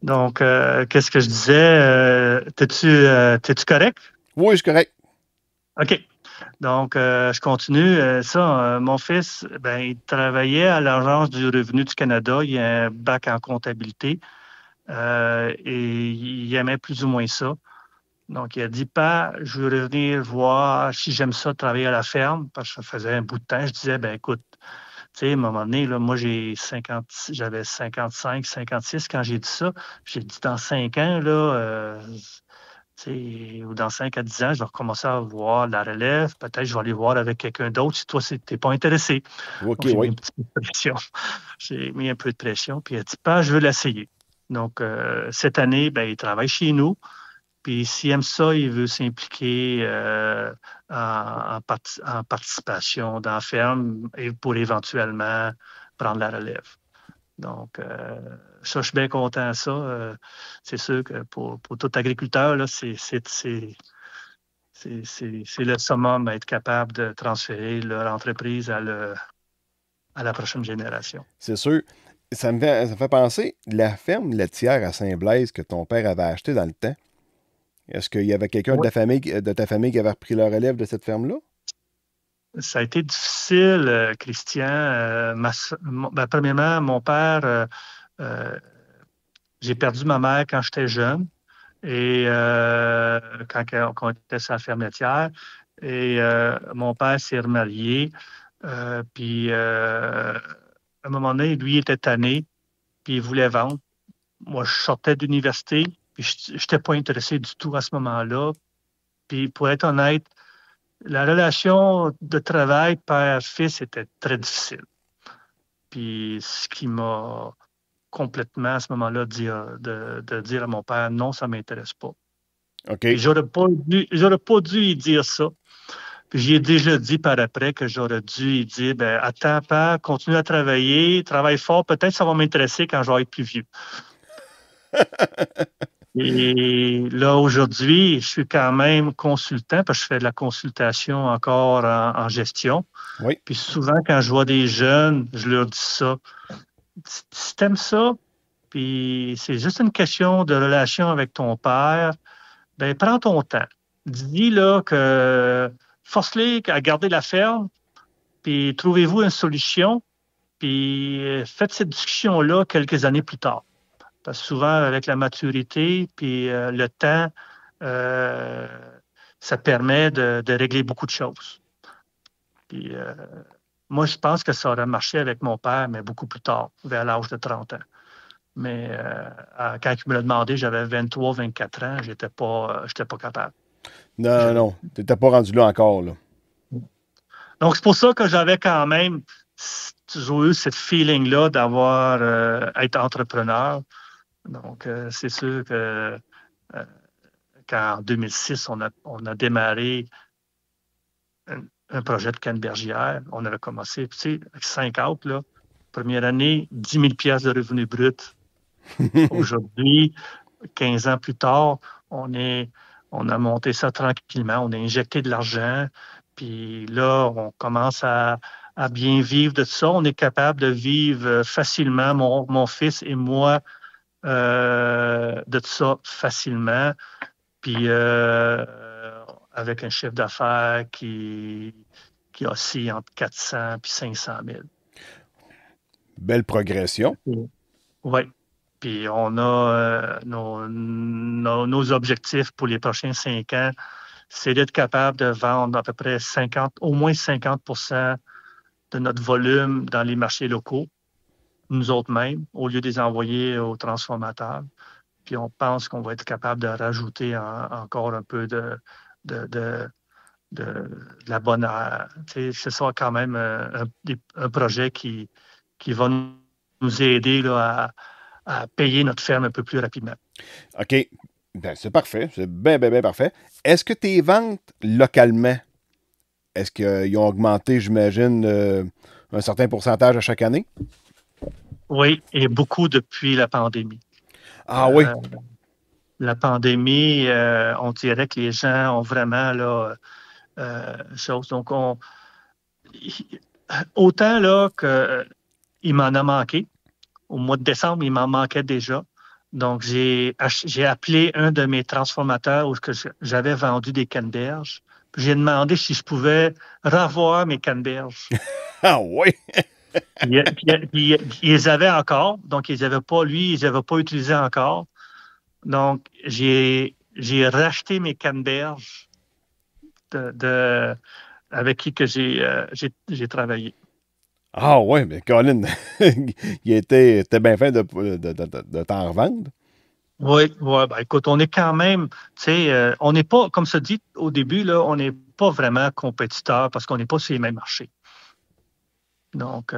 Donc, qu'est-ce que je disais? T'es-tu correct? Oui, je suis correct. OK. Donc, je continue. Mon fils, il travaillait à l'Agence du revenu du Canada. Il a un bac en comptabilité et il aimait plus ou moins ça. Donc, il a dit, pas, je veux revenir voir si j'aime ça travailler à la ferme, parce que ça faisait un bout de temps. Je disais, écoute, tu sais, à un moment donné, là, moi, j'avais 55, 56 quand j'ai dit ça. J'ai dit, dans 5 ans, là, Ou dans 5 à 10 ans, je vais recommencer à voir la relève. Peut-être que je vais aller voir avec quelqu'un d'autre si toi, tu n'es pas intéressé. OK, Donc, j'ai mis oui. un petit peu de pression. J'ai mis un peu de pression. Puis, elle dit, pas, je veux l'essayer. Donc, cette année, ben, il travaille chez nous. Puis, s'il aime ça, il veut s'impliquer en participation dans la ferme et pour éventuellement prendre la relève. Donc, ça, je suis bien content de ça. C'est sûr que pour tout agriculteur, là, c'est le summum à être capable de transférer leur entreprise à la prochaine génération. C'est sûr. Ça me fait penser, la ferme laitière à Saint-Blaise que ton père avait achetée dans le temps, est-ce qu'il y avait quelqu'un de ta famille qui avait repris la relève de cette ferme-là? Ça a été difficile, Christian. Premièrement, mon père, j'ai perdu ma mère quand j'étais jeune et quand on était sur la ferme laitière. Et mon père s'est remarié. Puis à un moment donné, lui il était tanné, puis il voulait vendre. Moi, je sortais d'université, puis je n'étais pas intéressé du tout à ce moment-là. Puis pour être honnête, la relation de travail père-fils était très difficile. Puis ce qui m'a complètement à ce moment-là de dire à mon père non, ça ne m'intéresse pas. OK. J'aurais pas dû y dire ça. Puis j'ai déjà dit par après que j'aurais dû y dire ben attends, père, continue à travailler, travaille fort, peut-être ça va m'intéresser quand je vais être plus vieux. Et là, aujourd'hui, je suis quand même consultant parce que je fais de la consultation encore en gestion. Oui. Puis souvent, quand je vois des jeunes, je leur dis ça. Si tu aimes ça, puis c'est juste une question de relation avec ton père, ben prends ton temps. Dis là que force-les à garder la ferme, puis trouvez-vous une solution, puis faites cette discussion-là quelques années plus tard. Parce que souvent, avec la maturité, puis le temps, ça permet de régler beaucoup de choses. Puis moi, je pense que ça aurait marché avec mon père, mais beaucoup plus tard, vers l'âge de 30 ans. Mais quand il me l'a demandé, j'avais 23, 24 ans, j'étais pas capable. Non, tu n'étais pas rendu là encore, là. Donc, c'est pour ça que j'avais quand même toujours eu cette feeling-là d'avoir être entrepreneur. Donc, c'est sûr que qu'en 2006, on a démarré un projet de cannebergière. On avait commencé, tu sais, avec 5 acres, là. Première année, 10 000 piastres de revenus bruts. Aujourd'hui, 15 ans plus tard, on a monté ça tranquillement. On a injecté de l'argent. Puis là, on commence à bien vivre de ça. On est capable de vivre facilement, mon fils et moi, de ça facilement. Puis avec un chiffre d'affaires qui oscille entre 400 et 500 000. Belle progression. Oui. Puis on a nos objectifs pour les prochains 5 ans, c'est d'être capable de vendre à peu près au moins 50 % de notre volume dans les marchés locaux, nous autres mêmes, au lieu de les envoyer aux transformateurs. Puis on pense qu'on va être capable de rajouter encore un peu de la bonne... Ce sera quand même un projet qui va nous aider là, à payer notre ferme un peu plus rapidement. OK. Ben, c'est parfait. C'est bien parfait. Est-ce que tes ventes localement, est-ce qu'ils ont augmenté, j'imagine, un certain pourcentage à chaque année? Oui, et beaucoup depuis la pandémie. Ah oui? La pandémie, on dirait que les gens ont vraiment chose. Donc, autant là qu'il m'en a manqué. Au mois de décembre, il m'en manquait déjà. Donc, j'ai appelé un de mes transformateurs où j'avais vendu des canneberges. J'ai demandé si je pouvais revoir mes canneberges. Ah oui? Ils les avaient encore. Donc, ils n'avaient pas utilisé encore. Donc, j'ai racheté mes canneberges avec qui que j'ai travaillé. Ah ouais, mais Colin, il était bien fin de t'en revendre. Oui, ouais, ben, écoute, on est quand même, tu sais, on n'est pas, comme ça dit au début, là, on n'est pas vraiment compétiteur parce qu'on n'est pas sur les mêmes marchés. Donc,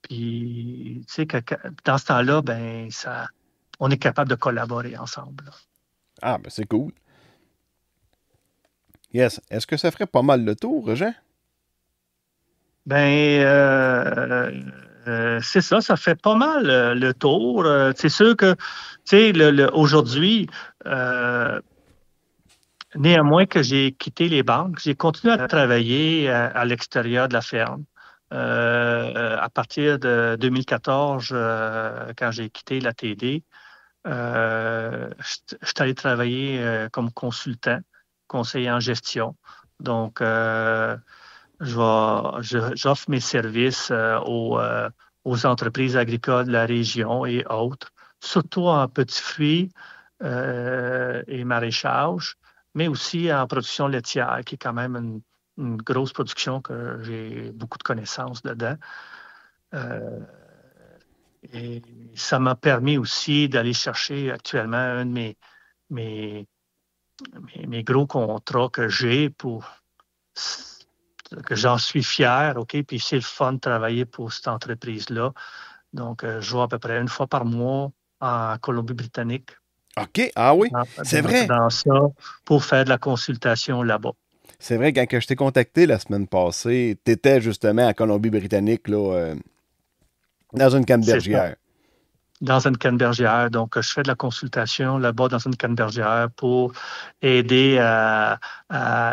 puis, tu sais, dans ce temps-là, ben, on est capable de collaborer ensemble. Là. Ah, ben c'est cool. Yes. Est-ce que ça ferait pas mal le tour, Jean? Ben, c'est ça fait pas mal le tour. C'est sûr que, tu sais, aujourd'hui, euh, néanmoins que j'ai quitté les banques, j'ai continué à travailler à l'extérieur de la ferme. À partir de 2014, quand j'ai quitté la TD, je suis allé travailler comme consultant, conseiller en gestion. Donc, j'offre mes services aux entreprises agricoles de la région et autres, surtout en petits fruits et maraîchage, mais aussi en production laitière, qui est quand même une grosse production que j'ai beaucoup de connaissances dedans. Euh, et ça m'a permis aussi d'aller chercher actuellement un de mes, mes gros contrats que j'ai pour que j'en suis fier, OK? Puis c'est le fun de travailler pour cette entreprise-là. Donc, je vais à peu près une fois par mois en Colombie-Britannique OK. Ah oui. C'est vrai. dans ça pour faire de la consultation là-bas. C'est vrai, quand que je t'ai contacté la semaine passée, t'étais justement à Colombie-Britannique, là, dans une C'est ça. cannebergière. Dans une cannebergière. Donc, je fais de la consultation là-bas dans une cannebergière pour aider à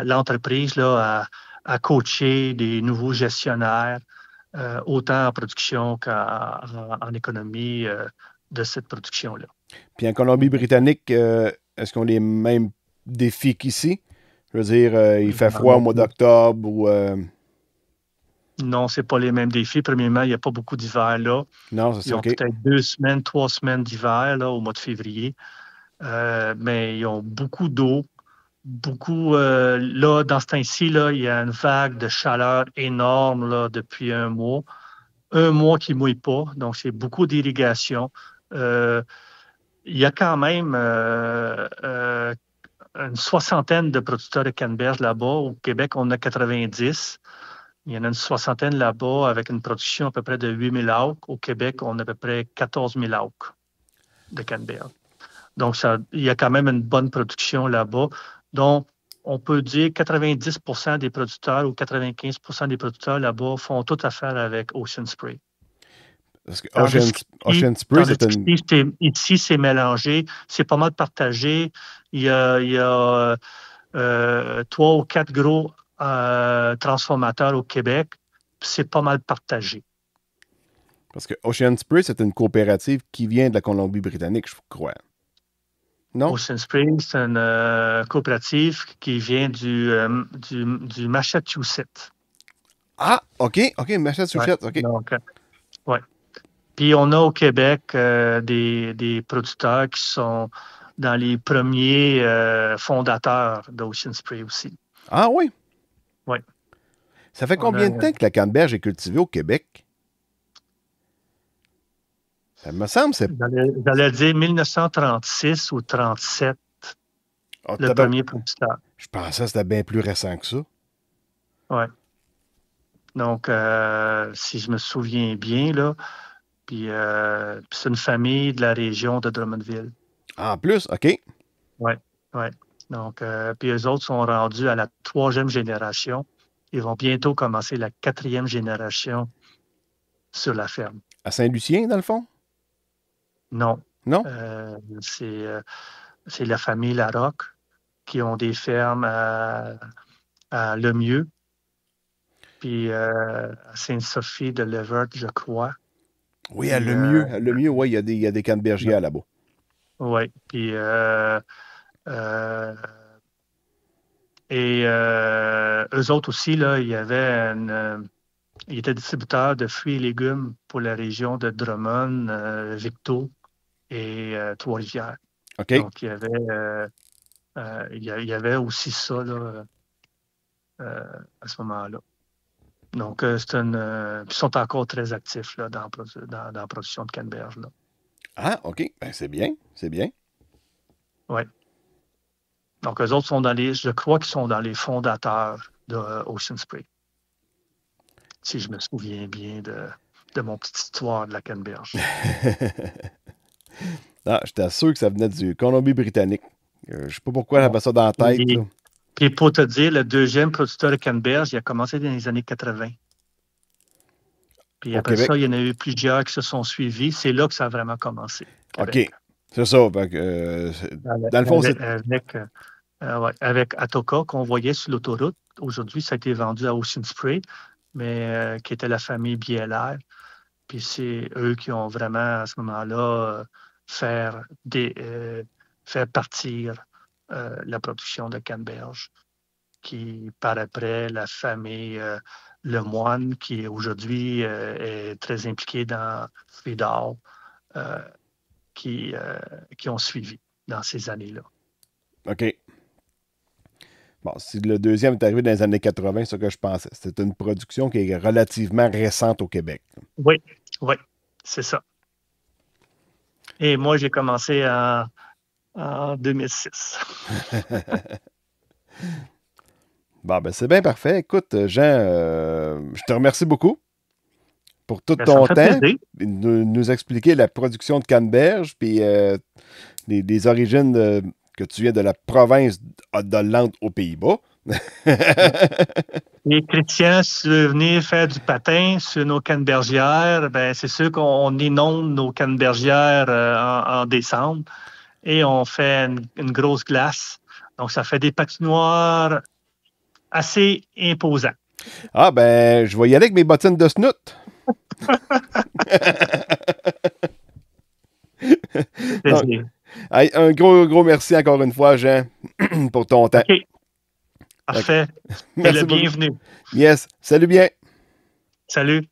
l'entreprise là, à coacher des nouveaux gestionnaires, autant en production qu'en économie de cette production-là. Puis en Colombie-Britannique, est-ce qu'on a les mêmes défis qu'ici? Je veux dire, il fait froid au mois d'octobre ou... Non, ce n'est pas les mêmes défis. Premièrement, il n'y a pas beaucoup d'hiver là. Non, c'est Ils ça, ont OK. peut-être 2 semaines, 3 semaines d'hiver là, au mois de février. Mais ils ont beaucoup d'eau. Beaucoup, là, dans ce temps-ci, là, il y a une vague de chaleur énorme là, depuis un mois. Un mois qui ne mouille pas, donc c'est beaucoup d'irrigation. Il y a quand même une soixantaine de producteurs de canneberge là-bas. Au Québec, on a 90. Il y en a une soixantaine là-bas avec une production à peu près de 8 000 acres. Au Québec, on a à peu près 14 000 acres de canneberge. Donc, il y a quand même une bonne production là-bas. Donc, on peut dire que 90 des producteurs ou 95 des producteurs là-bas font toute affaire avec Ocean Spray. Parce que Ocean Spray, c'est une... Ici, c'est mélangé, c'est pas mal partagé. Il y a 3 ou 4 gros transformateurs au Québec, c'est pas mal partagé. Parce que Ocean Spray, c'est une coopérative qui vient de la Colombie-Britannique, je crois. Non? Ocean Spray, c'est une coopérative qui vient du Massachusetts. Ah, OK, Massachusetts, OK. Donc, ouais. Puis on a au Québec des producteurs qui sont dans les premiers fondateurs d'Ocean Spray aussi. Ah oui? Oui. Ça fait combien de temps que la canneberge est cultivée au Québec? Ça me semble, c'est... J'allais dire 1936 ou 37, le premier producteur. Je pensais que c'était bien plus récent que ça. Oui. Donc, si je me souviens bien, là, puis c'est une famille de la région de Drummondville. En plus, OK. Oui, oui. Donc, puis eux autres sont rendus à la 3e génération. Ils vont bientôt commencer la 4e génération sur la ferme. À Saint-Lucien, dans le fond? Non. Non? C'est la famille Larocque qui ont des fermes à Lemieux, puis à Sainte-Sophie de Levert, je crois. Oui, à Lemieux, oui, il y a des cannebergières là-bas. Oui, puis eux autres aussi, là, ils étaient distributeurs de fruits et légumes pour la région de Drummond, Victo et Trois-Rivières. OK. Donc, il y avait aussi ça là, à ce moment-là. Donc, ils sont encore très actifs là, dans la production de canneberge. Là. Ah, OK. Ben, c'est bien. C'est bien. Oui. Donc, eux autres sont je crois qu'ils sont dans les fondateurs de Ocean Spray. Si je me souviens bien de mon petite histoire de la Canneberge. Ah, j'étais sûr que ça venait du Colombie-Britannique. Je sais pas pourquoi j'avais ça dans la tête. Et, là. puis pour te dire, le deuxième producteur de Canneberge, il a commencé dans les années 80. Puis Au après Québec. ça, il y en a eu plusieurs qui se sont suivis. C'est là que ça a vraiment commencé. OK. C'est ça. Fait que, dans le fond, c'est... Avec Atoka, qu'on voyait sur l'autoroute. Aujourd'hui, ça a été vendu à Ocean Spray, mais qui était la famille BLR. Puis c'est eux qui ont vraiment, à ce moment-là, faire partir la production de Canneberge, qui, par après, la famille Lemoine, qui aujourd'hui est très impliquée dans Fridor, qui ont suivi dans ces années-là. OK. Bon, si le deuxième est arrivé dans les années 80, c'est ce que je pensais. C'est une production qui est relativement récente au Québec. Oui, c'est ça. Et moi, j'ai commencé en 2006. Bon, ben c'est bien parfait. Écoute, Jean, je te remercie beaucoup pour tout Ben, ton ça me fait temps. plaisir. De nous expliquer la production de Canneberge, puis les origines que tu viens de la province d'Hollande aux Pays-Bas. Les Chrétiens, si tu veux venir faire du patin sur nos cannebergières, ben, c'est sûr qu'on inonde nos cannebergières en décembre et on fait une grosse glace. Donc, ça fait des patinoires assez imposants. Ah, ben, je vais y aller avec mes bottines de snoot. Donc, un gros merci encore une fois, Jean, pour ton temps. OK. Parfait. Merci le bienvenu. Yes. Salut bien. Salut.